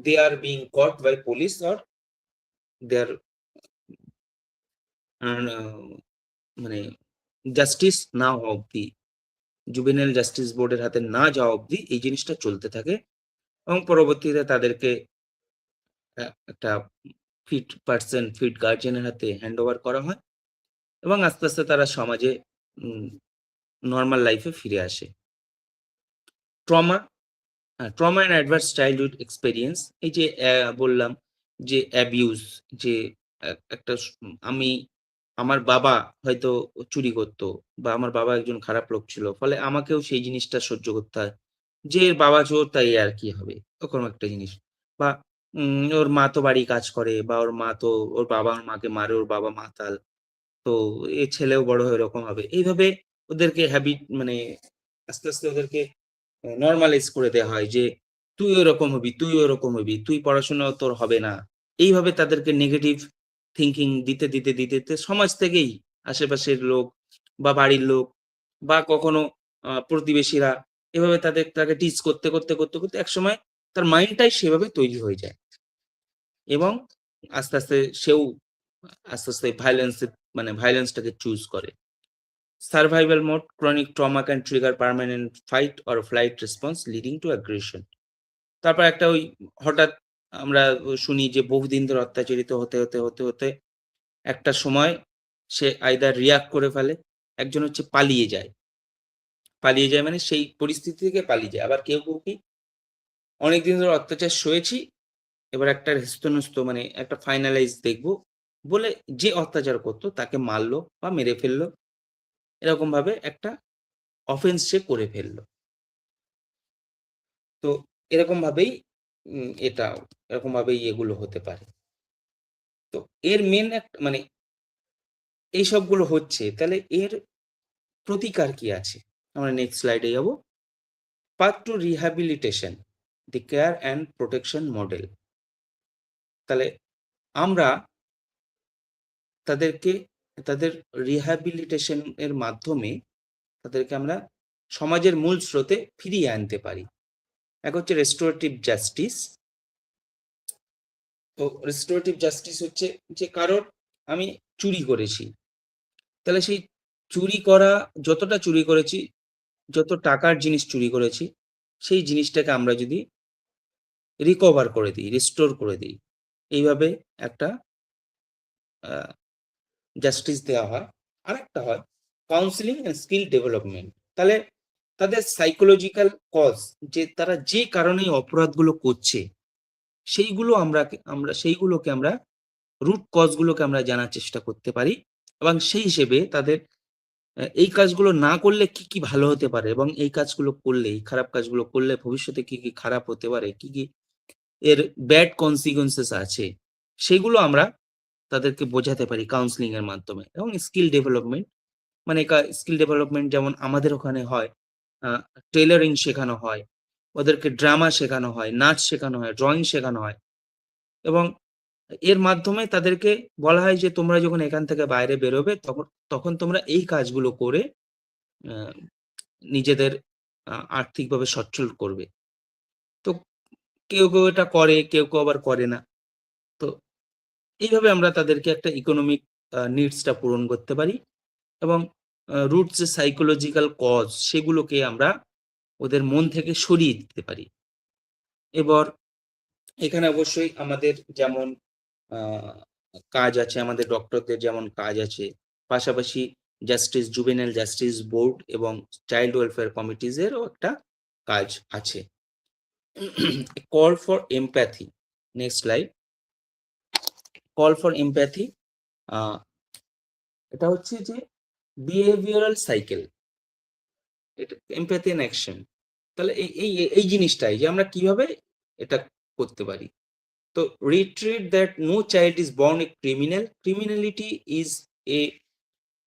they are being caught by police or they are মানে জাস্টিস না হওয়া অব্দি, জুভেনাইল জাস্টিস বোর্ডের হাতে না যাওয়া অব্দি এই জিনিসটা চলতে থাকে, এবং পরবর্তীতে তাদেরকে একটা ফিট গার্জিয়ানের হাতে হ্যান্ড ওভার করা হয়, এবং আস্তে আস্তে তারা সমাজে নর্মাল লাইফে ফিরে আসে। Trauma and adverse childhood experience, এই যে বললাম যে অ্যাবিউজ, যে একটা আমার বাবা হয়তো চুরি করতো, বা আমার বাবা একজন খারাপ লোক ছিল, ফলে আমাকেও সেই জিনিসটা সহ্য করতে হয় যে এর বাবা চোর, তাই আর কি হবে, ওরকম একটা জিনিস। বা ওর মা তো বাড়ি কাজ করে, বা ওর মা তো, ওর বাবা ওর মাকে মারে, ওর বাবা মাতাল, তো এ ছেলেও বড় হয়ে এরকম হবে। এইভাবে ওদেরকে হ্যাবিট, মানে আস্তে আস্তে ওদেরকে নর্মালাইজ করে দেওয়া হয় যে তুই ওরকম হবি, তুই ওরকম হবি, তুই পড়াশোনা তোর হবে না। এইভাবে তাদেরকে নেগেটিভ থিঙ্কিং দিতে দিতে দিতে দিতে সমাজ থেকেই, আশেপাশের লোক বা বাড়ির লোক বা কখনো প্রতিবেশীরা, এভাবে তাকে টিচ করতে করতে করতে করতে একসময় তার মাইন্ডটাই সেভাবে তৈরি হয়ে যায়, এবং আস্তে আস্তে সেও আস্তে আস্তে ভায়োলেন্সটাকে চুজ করে। Survival mode, chronic trauma can trigger permanent fight or flight response leading to aggression. তারপর একটা ওই হঠাৎ আমরা শুনি যে বহুদিন ধরে অত্যাচারিত হতে হতে হতে হতে একটা সময় সে আইদার রিয়াক্ট করে ফেলে, একজন হচ্ছে পালিয়ে যায় মানে সেই পরিস্থিতি থেকে পালিয়ে যায়। আবার কেউ কেউ কি অনেকদিন ধরে অত্যাচার সয়েছি, এবার একটা হেস্তনেস্ত, মানে একটা ফাইনালাইজ দেখবো বলে যে অত্যাচার করতো তাকে মারলো বা মেরে ফেললো, এরকম ভাবে একটা অফেন্স সে করে ফেললো। তো এরকম ভাবেই এরকম ভাবেই এগুলো হতে পারে। তো এর মেন মানে এই সবগুলো হচ্ছে, তাহলে এর প্রতিকার কি আছে? আমরা নেক্সট স্লাইডে যাব। Path to rehabilitation, the care and protection model. তাহলে আমরা তাদেরকে তাদের রিহ্যাবিলিটেশন এর মাধ্যমে তাদেরকে আমরা সমাজের মূল স্রোতে ফিরিয়ে আনতে পারি। এক হচ্ছে রেস্টোরেটিভ জাস্টিস। তো রেস্টোরেটিভ জাস্টিস হচ্ছে যে কারোর আমি চুরি করেছি, তাহলে সেই চুরি করা, যতটা চুরি করেছি, যত টাকার জিনিস চুরি করেছি, সেই জিনিসটাকে আমরা যদি রিকভার করে দিই, রিস্টোর করে দিই, এইভাবে একটা জাস্টিস দেওয়া হয়। আরেকটা হয় কাউন্সিলিং এন্ড স্কিল ডেভেলপমেন্ট। তাহলে তাদের সাইকোলজিক্যাল কজ, যে তারা যে কারণে অপরাধগুলো করছে, সেইগুলোকে আমরা রুট কজগুলোকে আমরা জানার চেষ্টা করতে পারি, এবং সেই হিসেবে তাদের এই কাজগুলো না করলে কি কি ভালো হতে পারে, এবং এই কাজগুলো করলে, এই খারাপ কাজগুলো করলে ভবিষ্যতে কি কি খারাপ হতে পারে, কি কি এর ব্যাড কনসিকুয়েন্সেস আছে, সেগুলো আমরা তাদেরকে বোঝাতে পারি কাউন্সিলিং এর মাধ্যমে। এবং স্কিল ডেভেলপমেন্ট, মানে স্কিল ডেভেলপমেন্ট যেমন আমাদের ওখানে হয়, টেলারিং শেখানো হয়, ওদেরকে ড্রামা শেখানো হয়, নাচ শেখানো হয়, ড্রয়িং শেখানো হয়, এবং এর মাধ্যমে তাদেরকে বলা হয় যে তোমরা যখন এখান থেকে বাইরে বেরোবে তখন তখন তোমরা এই কাজগুলো করে আহ, নিজেদের আর্থিকভাবে সচ্ছল করবে। তো কেউ কেউ এটা করে, কেউ কেউ আবার করে না। তো এইভাবে আমরা তাদেরকে একটা ইকোনমিক নিডসটা পূরণ করতে পারি, এবং রুটস যে সাইকোলজিক্যাল কজ, সেগুলোকে আমরা ওদের মন থেকে সরিয়ে দিতে পারি। এবার এখানে অবশ্যই আমাদের যেমন কাজ আছে, আমাদের ডক্টরদের যেমন কাজ আছে, পাশাপাশি জাস্টিস, জুভেনাইল জাস্টিস বোর্ড এবং চাইল্ড ওয়েলফেয়ার কমিটিজ এরও একটা কাজ আছে। Call for empathy, next slide. Call for empathy, এটা হচ্ছে যে বিহেভিয়ারাল সাইকেল, এটা এমপ্যাথি ইন অ্যাকশন। তাহলে এই এই এই জিনিসটাই যে আমরা কিভাবে এটা করতে পারি। তো reiterate that no child is born a criminal. Criminality is a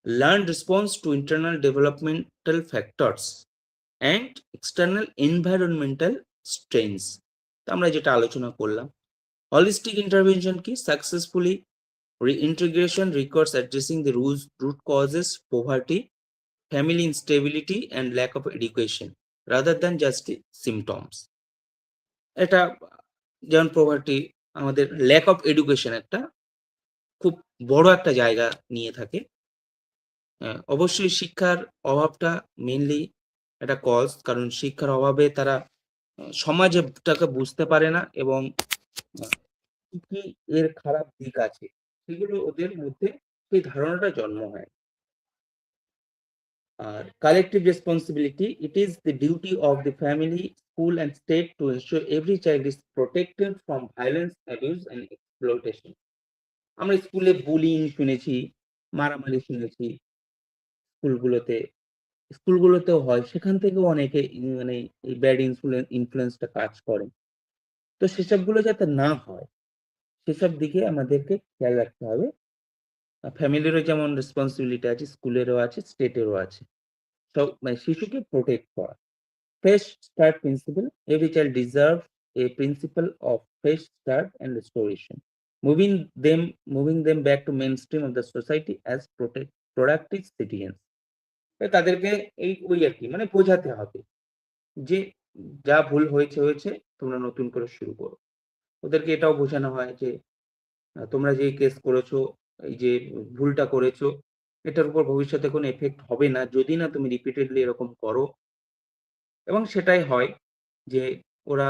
learned response to internal developmental factors and external environmental strains. তো আমরা যেটা আলোচনা করলাম, holistic intervention কি, successfully reintegration requires addressing the root causes, poverty, family instability and lack of education rather than just the symptoms. এটা যেমন poverty, আমাদের lack of education একটা খুব বড় একটা জায়গা নিয়ে থাকে। অবশ্যই শিক্ষার অভাবটা মেইনলি একটা কজ, কারণ শিক্ষার অভাবে তারা সমাজটাকে বুঝতে পারে না, এবং কি কি এর খারাপ দিক আছে সেগুলো ওদের মধ্যে সেই ধারণাটা জন্ম হয়। আর collective responsibility, it is the duty of the family, school and state to ensure every child is protected from violence, abuse and exploitation. আমরা স্কুলে বুলিং শুনেছি, মারামারি শুনেছি, স্কুলগুলোতে স্কুলগুলোতেও হয়, সেখান থেকেও অনেকে মানে এই ব্যাড ইনফ্লুয়েন্সটা কাজ করে। তো সেসবগুলো যাতে না হয়, সেসব দিকে আমাদেরকে খেয়াল রাখতে হবে। ফ্যামিলিরও যেমন রেসপন্সিবিলিটি আছে, স্কুলেরও আছে, স্টেটেরও আছে, সব মানে শিশুকে প্রোটেক্ট করা। Fresh start principle, every child deserve a principle of fresh start and restoration, moving them moving them back to mainstream of the society as productive citizens. তাদেরকে এই ওই আর কি মানে বোঝাতে হবে যে যা ভুল হয়েছে হয়েছে, তোমরা নতুন করে শুরু করো। ওদেরকে এটাও বোঝানো হয় যে তোমরা যে কেস করেছো, এই যে ভুলটা করেছো, এটার উপর ভবিষ্যতে কোনো এফেক্ট হবে না যদি না তুমি রিপিটেডলি এরকম করো। এবং সেটাই হয় যে ওরা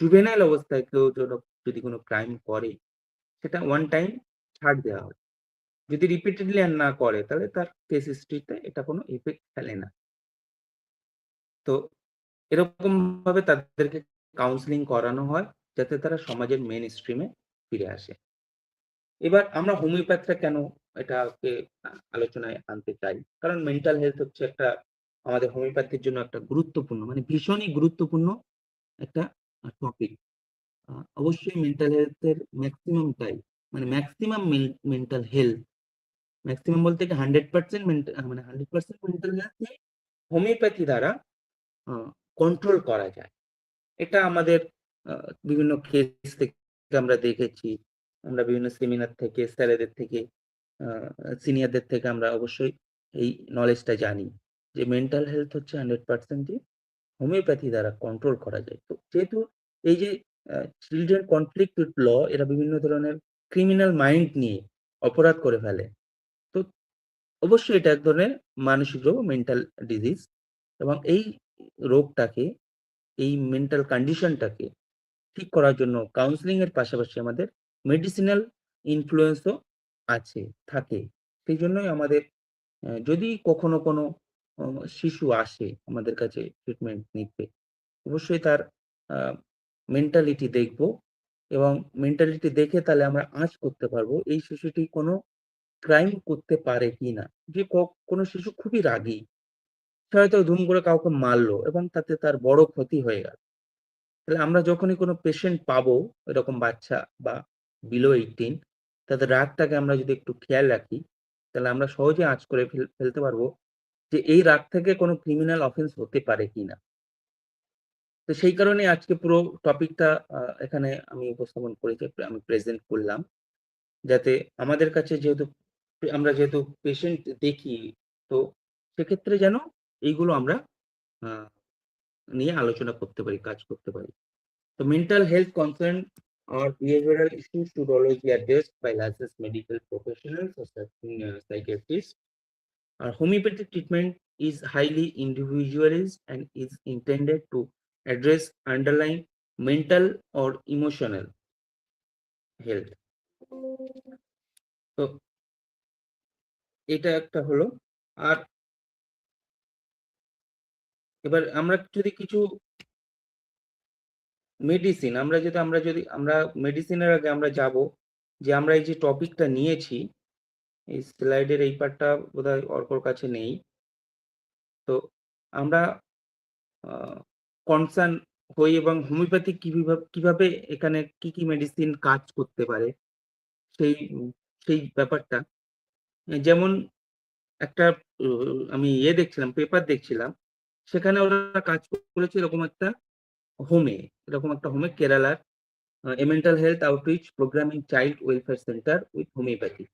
জুভেনাইল অবস্থায় কেউ যদি কোনো ক্রাইম করে, সেটা ওয়ান টাইম ছাড় দেওয়া হয়। যদি রিপিটেডলি আর না করে, তাহলে তার কেস হিস্ট্রিতে এটা কোনো এফেক্ট ফেলে না। তো এরকম ভাবে তাদেরকে কাউন্সিলিং করানো হয় যাতে তারা সমাজের মেন স্ট্রিমে ফিরে আসে। এবার আমরা হোমিওপ্যাথটা কেন এটাকে আলোচনায় আনতে চাই, কারণ মেন্টাল হেলথ হচ্ছে একটা আমাদের হোমিওপ্যাথির জন্য একটা গুরুত্বপূর্ণ, মানে ভীষণই গুরুত্বপূর্ণ একটা টপিক। অবশ্যই মেন্টাল হেলথের ম্যাক্সিমামটাই, মানে ম্যাক্সিমাম মেন্টাল হেলথ, ম্যাক্সিমাম বলতে কি 100% মানে 100% মেন্টাল হেলথ হোমিওপ্যাথি দ্বারা কন্ট্রোল করা যায়। এটা আমাদের বিভিন্ন কেস থেকে আমরা দেখেছি, আমরা বিভিন্ন সেমিনার থেকে, স্যারেদের থেকে, সিনিয়রদের থেকে আমরা অবশ্যই এই নলেজটা জানি যে মেন্টাল হেলথ হচ্ছে 100% হোমিওপ্যাথি দ্বারা কন্ট্রোল করা যায়। তো যেহেতু এই যে চিলড্রেন কনফ্লিক্ট উইথ ল, এরা বিভিন্ন ধরনের ক্রিমিনাল মাইন্ড নিয়ে অপরাধ করে ফেলে। তো অবশ্যই এটা এক ধরনের মানসিক রোগ, মেন্টাল ডিজিজ, এবং এই রোগটাকে, এই মেন্টাল কন্ডিশনটাকে ঠিক করার জন্য কাউন্সিলিং এর পাশাপাশি আমাদের মেডিসিনাল ইনফ্লুয়েন্সও আছে, থাকে। সেই জন্যই আমাদের যদি কখনো কোনো শিশু আসে আমাদের কাছে ট্রিটমেন্ট নিতে, অবশ্যই তার মেন্টালিটি দেখব, এবং মেন্টালিটি দেখে তাহলে আমরা আঁচ করতে পারবো এই শিশুটি কোনো ক্রাইম করতে পারে কিনা। যে কোনো শিশু খুবই রাগী, সে হয়তো ধুম করে কাউকে মারলো এবং তাতে তার বড় ক্ষতি হয়ে গেল। তাহলে আমরা যখনই কোনো পেশেন্ট পাবো এরকম বাচ্চা বা বিলো 18, তাদের রাগটাকে আমরা যদি একটু খেয়াল রাখি, তাহলে আমরা সহজে আঁচ করে ফেলতে পারবো যে এই রাগ থেকে কোনো ক্রিমিনাল অফেন্স হতে পারে কিনা। তো সেই কারণে আজকে পুরো টপিকটা এখানে আমি উপস্থাপন করেছি, আমি প্রেজেন্ট করলাম, যাতে আমাদের কাছে আমরা যেহেতু পেশেন্ট দেখি, তো সেক্ষেত্রে যেন এইগুলো আমরা নিয়ে আলোচনা করতে পারি, কাজ করতে পারি। তো mental health concern or behavioral issues should always be addressed by licensed medical professionals or psychiatrists. Homeopathic treatment is highly individualized and is intended to address underlying mental or emotional health. তো এটা একটা হলো। আর এবার আমরা যদি কিছু medicine, আমরা মেডিসিনের আগে আমরা যাব যে আমরা এই যে টপিকটা নিয়েছি, এই স্লাইডের এই পার্টটা বোধহয় অর্কর কাছে নেই। তো আমরা কনসার্ন হই এবং হোমিওপ্যাথি কিভাবে এখানে কি কি মেডিসিন কাজ করতে পারে সেই সেই ব্যাপারটা, যেমন একটা আমি দেখছিলাম, পেপার দেখছিলাম, সেখানে ওরা কাজ করেছে এরকম একটা হোমে কেরালার a mental health outreach program in child welfare center with homeopathy.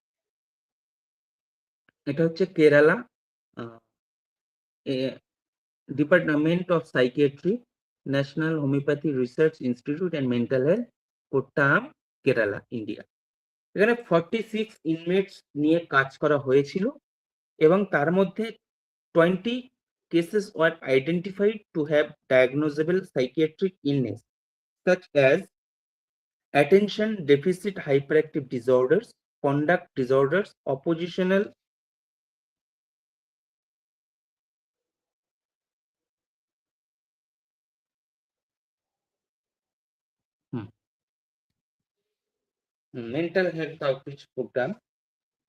এটা হচ্ছে Kerala department of psychiatry, national homeopathy research institute and mental health, Kottayam, Kerala, India. এখানে 46 ইনমেটস নিয়ে কাজ করা হয়েছিল এবং তার মধ্যে 20 cases were identified to have diagnosable psychiatric illness such as attention deficit hyperactive disorders, conduct disorders, oppositional mental health outreach program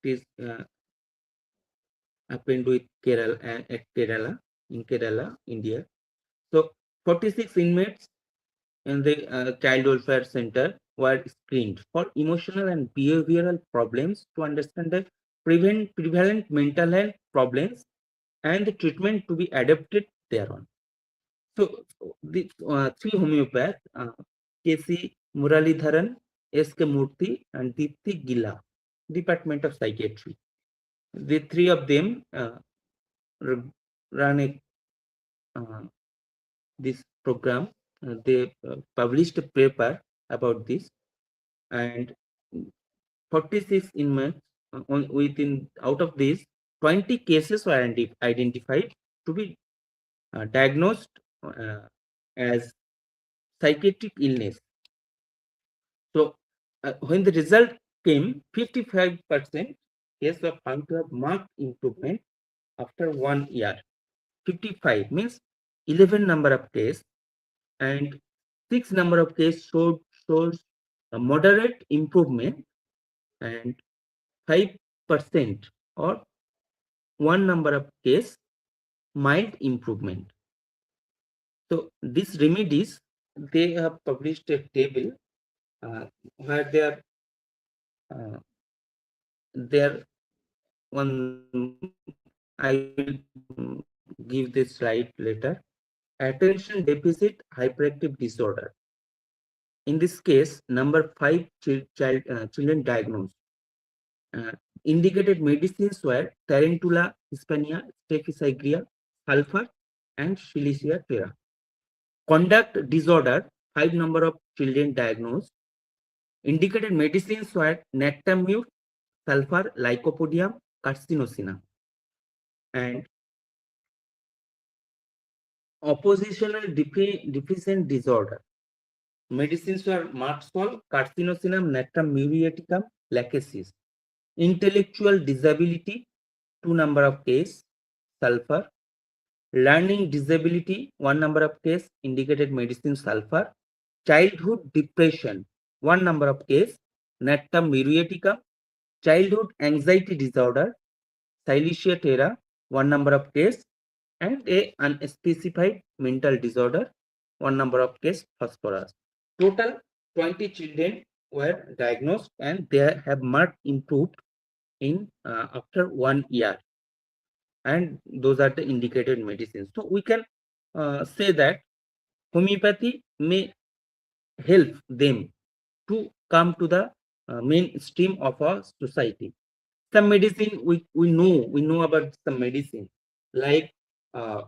is happened with Kerala, at Kerala, in Kerala, India. So 46 inmates in the child welfare center were screened for emotional and behavioral problems to understand the prevalent mental health problems and the treatment to be adapted thereon. So the three homeopaths, K.C. Muralidharan, S.K. Murthy, and Dipti Gila, Department of Psychiatry. The three of them ran this program. They published a paper about this, and 46 inmates, out of these, 20 cases were identified to be diagnosed as psychiatric illness. So when the result came, 55% cases were found to have marked improvement after 1 year. 55 means 11 number of cases, and 6 number of cases shows a moderate improvement, and 5% or 1 number of case mild improvement. So these remedies, they have published a table where they are one. I will give this slide later. Attention deficit hyperactive disorder. In this case, number 5 children diagnosed. Indicated medicines were Tarantula hispania, Staphysagra, sulfur, and Shillong tera. Conduct disorder, 5 number of children diagnosed. Indicated medicines were Nactamute, sulfur, Lycopodium, carcinosina. And oppositional deficient disorder. Medicines were Marxol, carcinosinum, Nactam muriaticum, lachesis. Intellectual disability, 2 number of case, sulfur. Learning disability, 1 number of case, indicated medicine, sulfur. Childhood depression, 1 number of case, Nactam muriaticum. Childhood anxiety disorder, Silesia terra, 1 number of case, and a unspecified mental disorder, 1 number of case, phosphorus. Total 20 children were diagnosed and they have marked improved in after 1 year, and those are the indicated medicines. So we can say that homeopathy may help them to come to the mainstream of our society. Some medicine we know about some medicine like uh,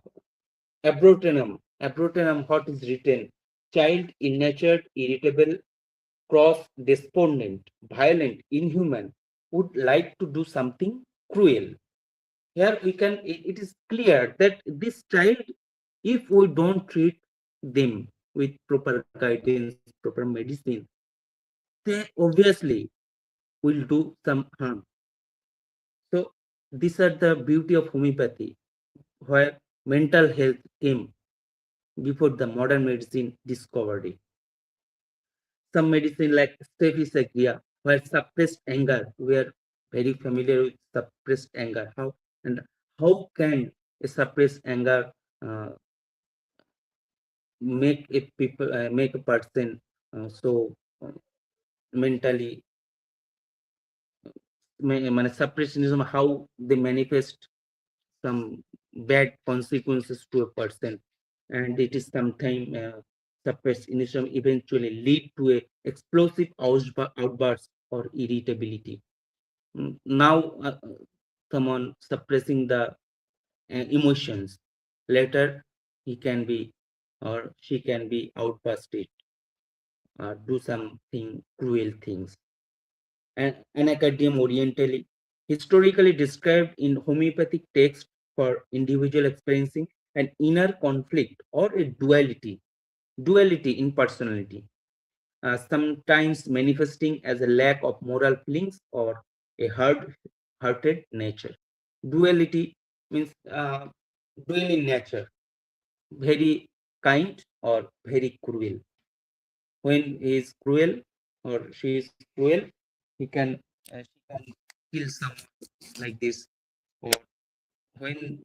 abrotenum. Abrotenum, what is written? Child ill-natured, irritable, cross, despondent, violent, inhuman, would like to do something cruel. Here we can, it is clear that this child, if we don't treat them with proper guidance, proper medicine, they obviously will do some harm. So these are the beauty of homeopathy, where mental health came before the modern medicine discovered it. Some medicine like Staphysagra, where suppressed anger, we are very familiar with suppressed anger. How can a suppressed anger uh, make a person so mentally suppressionism, how they manifest some bad consequences to a person, and it is sometimes suppressionism eventually lead to a explosive outburst or irritability. Now someone suppressing the emotions, later he can be or she can be outbursted, do something cruel things. And anacadium orientally, historically described in homeopathic text for individual experiencing an inner conflict or a duality in personality, sometimes manifesting as a lack of moral feelings or a hearted nature. Duality means dual in nature, very kind or very cruel. When he is cruel or she is cruel, she can kill someone like this. Or when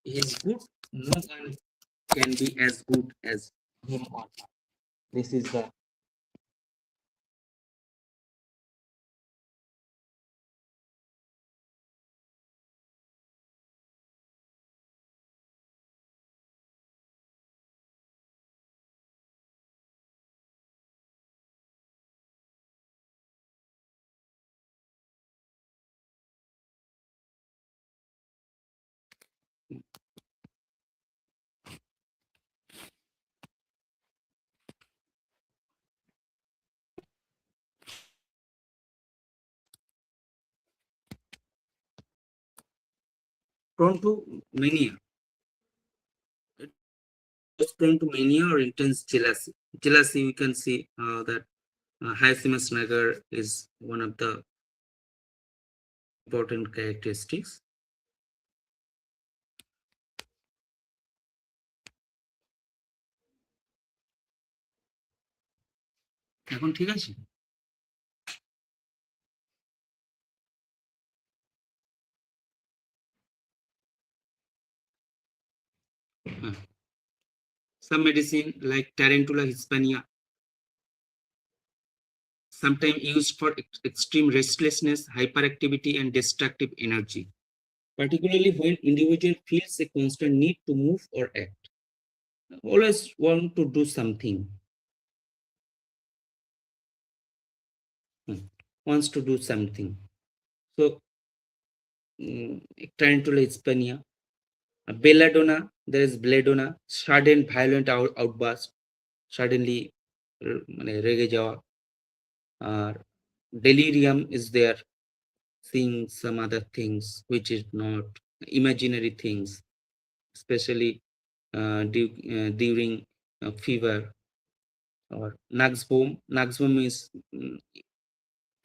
he is good, no one can be as good as him or her. This is the prone to mania. It was prone to mania or intense jealousy. Jealousy, we can see that Hyacinthus Nagar is one of the important characteristics. এখন ঠিক আছে? Some medicine like Tarantula hispania, sometimes used for extreme restlessness, hyperactivity, and destructive energy, particularly when individual feels a constant need to move or act. always want to do something, hmm, wants to do something. So, Tarantula Hispania, belladonna, there is belladonna, sudden violent outburst, suddenly মানে রেগে যাওয়া, আর delirium is there, seeing some other things which is not imaginary things, especially during fever. Or Naxbom is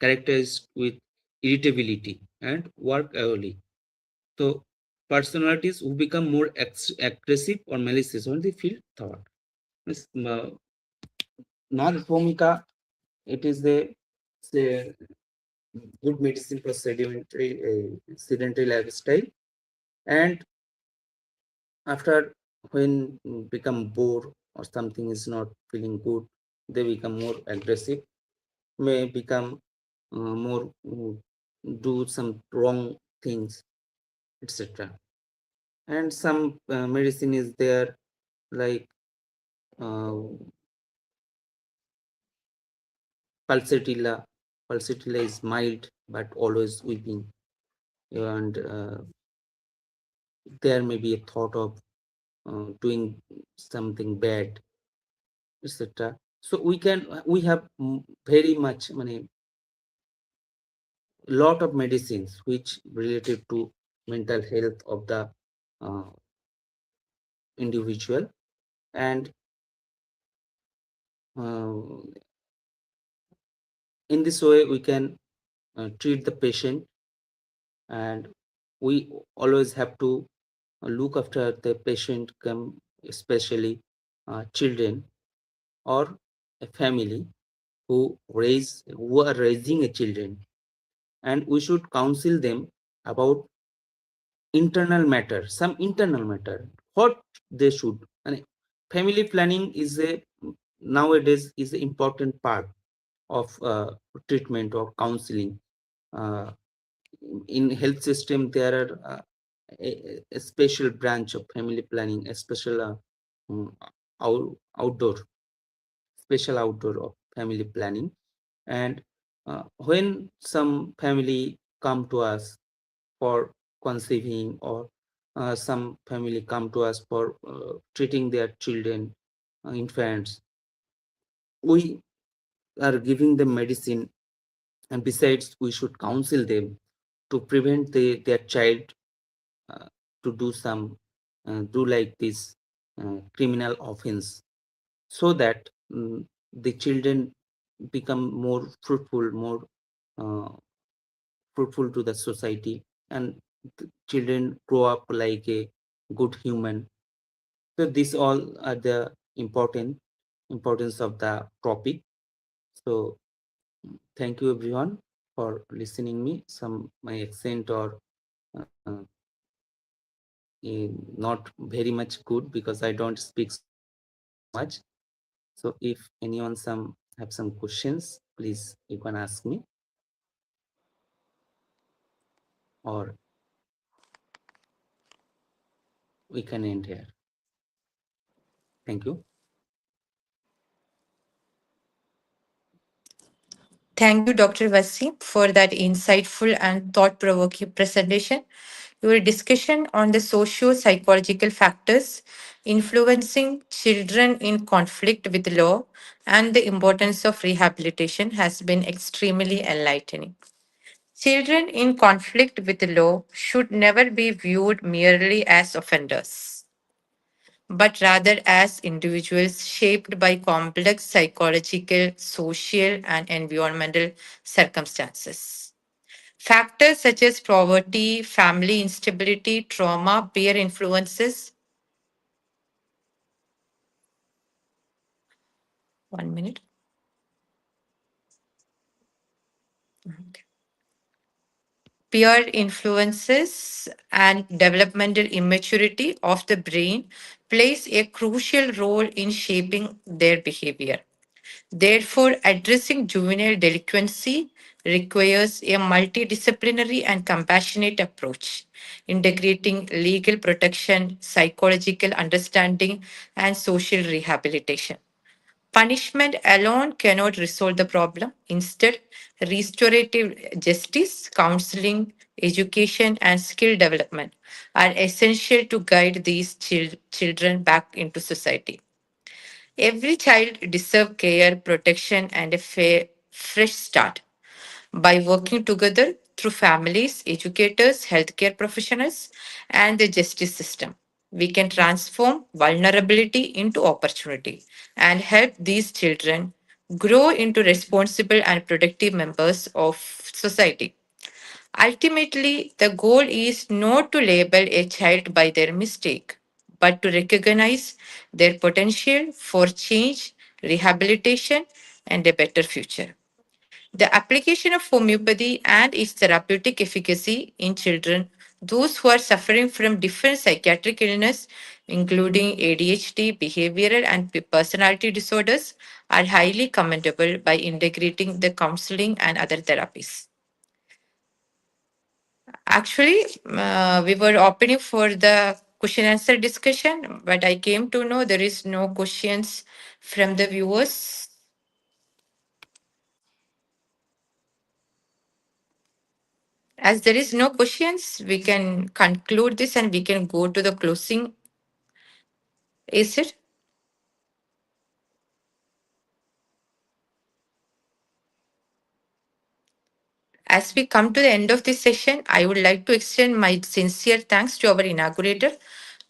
characterized with irritability and workaholic. So personalities who become more aggressive or malicious when they feel thought. Not Bhumika, it is the good medicine for sedentary lifestyle. And after when become bored or something is not feeling good, they become more aggressive, may become more do some wrong things, etc. And some medicine is there like uh, pulsatilla. Pulsatilla is mild but always weeping, and there may be a thought of doing something bad, etc. So we have very much lot of medicines which related to mental health of the uh, individual. And uh, in this way we can treat the patient, and we always have to look after the patient, come especially children or a family who are raising a children, and we should counsel them about internal matter, some internal matter, what they should. And family planning is a nowadays is an important part of treatment or counseling. Uh, in health system, there are a special branch of family planning, a special um, outdoor, special outdoor of family planning. And when some family come to us for conceiving, or some family come to us for treating their children, infants, we are giving them medicine, and besides we should counsel them to prevent their child uh, to do some do like this criminal offense, so that the children become more fruitful, more uh, fruitful to the society, and the children grow up like a good human. So these all are the importance of the topic. So thank you everyone for listening me. Some my accent or uh, not very much good because I don't speak so much. So if anyone have some questions, please you can ask me, or we can end here. Thank you. Thank you, Dr. Wasim, for that insightful and thought provoking presentation. Your discussion on the socio psychological factors influencing children in conflict with law and the importance of rehabilitation has been extremely enlightening. Children in conflict with the law should never be viewed merely as offenders, but rather as individuals shaped by complex psychological, social, and environmental circumstances. Factors such as poverty, family instability, trauma, peer influences. 1 minute. Peer influences and developmental immaturity of the brain plays a crucial role in shaping their behavior. Therefore, addressing juvenile delinquency requires a multidisciplinary and compassionate approach. integrating legal protection, psychological understanding, and social rehabilitation. Punishment alone cannot resolve the problem. Instead, restorative justice, counseling, education, and skill development are essential to guide these children back into society. Every child deserves care, protection, and a fair, fresh start. By working together through families, educators, healthcare professionals, and the justice system, we can transform vulnerability into opportunity and help these children grow into responsible and productive members of society. Ultimately, the goal is not to label a child by their mistake, but to recognize their potential for change, rehabilitation, and a better future. The application of homeopathy and its therapeutic efficacy in children, those who are suffering from different psychiatric illness, including ADHD, behavioral, and personality disorders, are highly commendable by integrating the counseling and other therapies. Actually, we were opening for the question answer discussion, but I came to know there is no questions from the viewers. As there is no questions, we can conclude this and we can go to the closing. Is it? As we come to the end of this session, I would like to extend my sincere thanks to our inaugurator,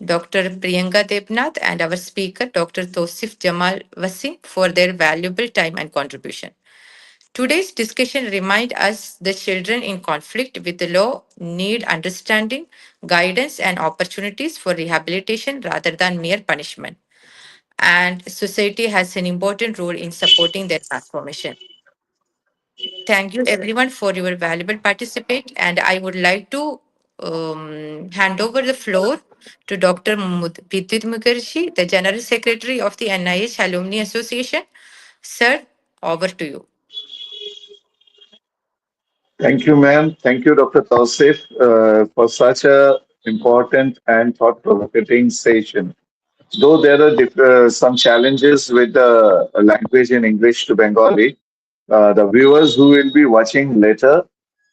Dr. Priyanka Debnath, and our speaker, Dr. Tousif Jamal Wasim, for their valuable time and contribution. Today's discussion reminds us the children in conflict with the law need understanding, guidance, and opportunities for rehabilitation rather than mere punishment. And society has an important role in supporting their transformation. Thank you everyone for your valuable participate. And I would like to hand over the floor to Dr. Bidyut Mukherjee, the General Secretary of the NIH Alumni Association. Sir, over to you. Thank you, ma'am. Thank you, Dr. Tousif, for such a important and thought-provoking session. Though there are some challenges with the language in English to Bengali, the viewers who will be watching later,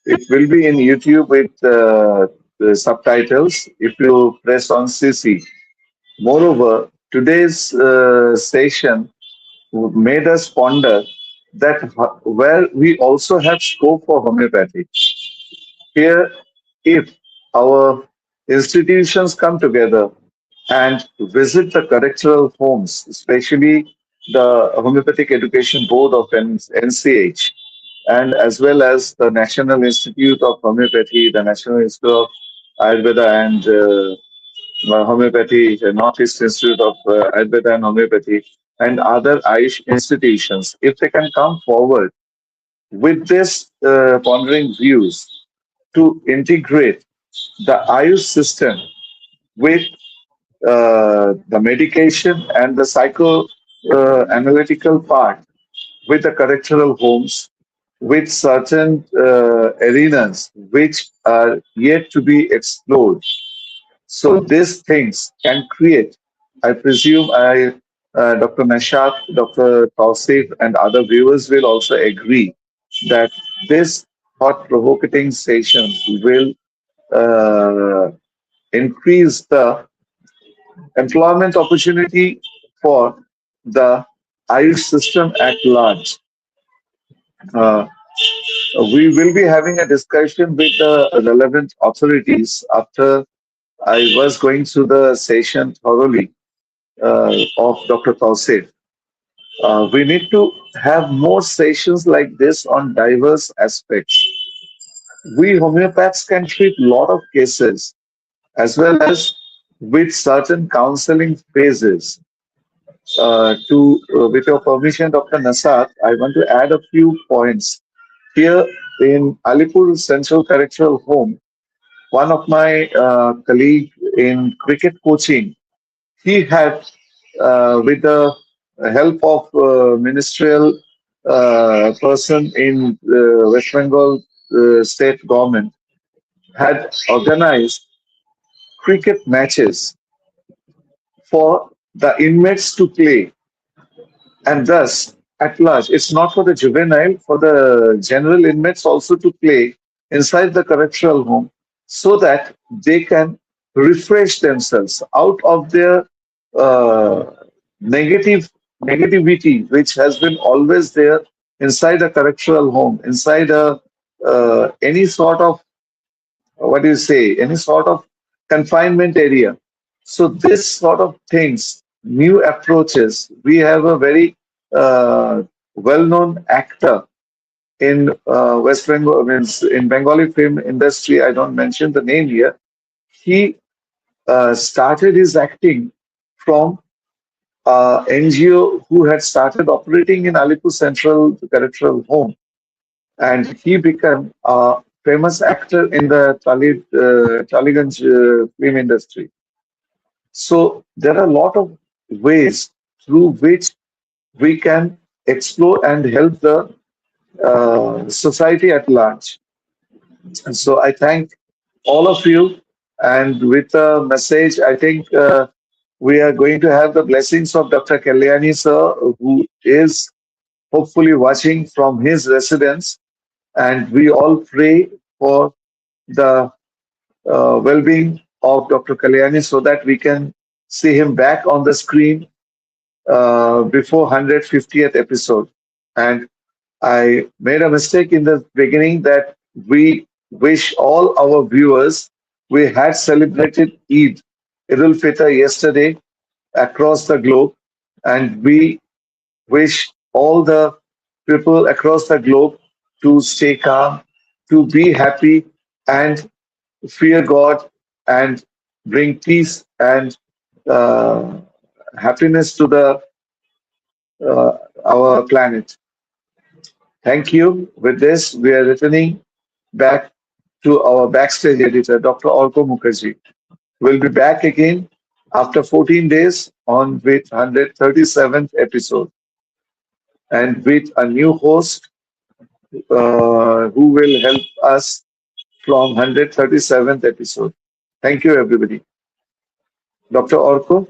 it will be in YouTube with the subtitles if you press on CC. Moreover, today's session made us ponder that where we also have scope for homeopathy. Here, if our institutions come together and visit the correctional homes, especially the Homeopathic Education Board of NCH, and as well as the National Institute of Homeopathy, the National Institute of Ayurveda and Homeopathy, the Northeast Institute of Ayurveda and Homeopathy, and other Ayush institutions, if they can come forward with this pondering views to integrate the Ayush system with the medication and the psycho analytical part with the correctional homes, with certain arenas which are yet to be explored. So these things can create, I presume, Dr. Nashath, Dr. Tousif, and other viewers will also agree that this thought-provoking sessions will uh, increase the employment opportunity for the Ayush system at large. Uh, we will be having a discussion with the relevant authorities after I was going through the session thoroughly of Dr. Tausif. We need to have more sessions like this on diverse aspects. We homeopaths can treat a lot of cases as well as with certain counseling phases. With your permission, Dr. Nasat, I want to add a few points. Here in Alipur Central Correctional Home, one of my colleague in cricket coaching, he had, with the help of ministerial person in West Bengal state government, had organized cricket matches for the inmates to play, and thus, at large, it's not for the juvenile, for the general inmates also to play inside the correctional home so that they can refresh themselves out of their uh, negativity, which has been always there inside a correctional home, inside a any sort of what do you say, any sort of confinement area. So this sort of things, new approaches. We have a very well-known actor in West Bengal, means in Bengali film industry. I don't mention the name here. He started his acting from NGO who had started operating in Alipur Central Correctional Home, and he became a famous actor in the Taliganj film industry. So there are a lot of ways through which we can explore and help the society at large. And so I thank all of you. And with a message, I think we are going to have the blessings of Dr. Kalyani sir, who is hopefully watching from his residence. And we all pray for the well-being of Dr. Kalyani so that we can see him back on the screen before 150th episode. And I made a mistake in the beginning that we wish all our viewers, we had celebrated Eid al-Fitr yesterday across the globe, and we wish all the people across the globe to stay calm, to be happy, and fear God, and bring peace and uh, happiness to the our planet. Thank you. With this, we are returning back to our backstage editor, Dr. Orko Mukherjee. We'll be back again after 14 days on with 137th episode and with a new host who will help us from 137th episode. Thank you, everybody. Dr. Orko.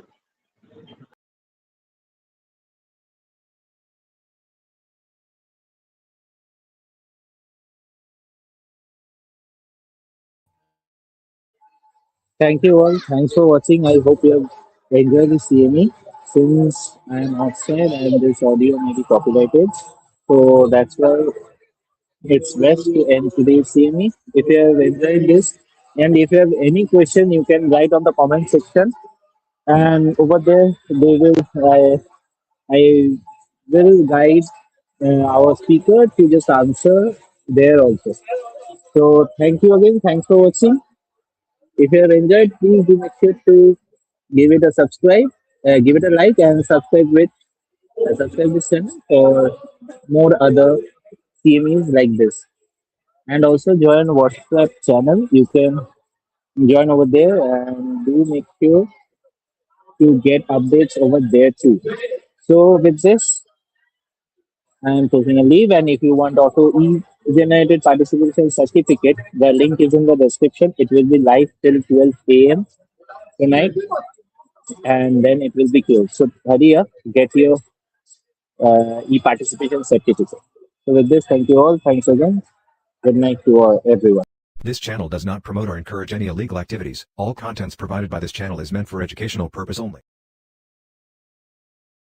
Thank you all. Thanks for watching. I hope you have enjoyed the CME. Since I am outside and this audio may be copyrighted, so that's why it's best to end today's CME. If you have enjoyed this and if you have any question, you can write on the comment section. And over there, they will I will guide our speaker to just answer there also. So thank you again. Thanks for watching. If you have enjoyed, please do make sure to give it a subscribe, give it a like, and subscribe this channel for more other CMEs like this. And also join WhatsApp channel. You can join over there and do make sure to get updates over there too. So with this, I am taking a leave. And if you want auto generated participation certificate, the link is in the description. It will be live till 12 a.m. tonight, and then it will be closed. So hurry up, get your e-participation certificate. So with this, thank you all. Thanks again. Good night to all, everyone. This channel does not promote or encourage any illegal activities. All contents provided by this channel is meant for educational purpose only.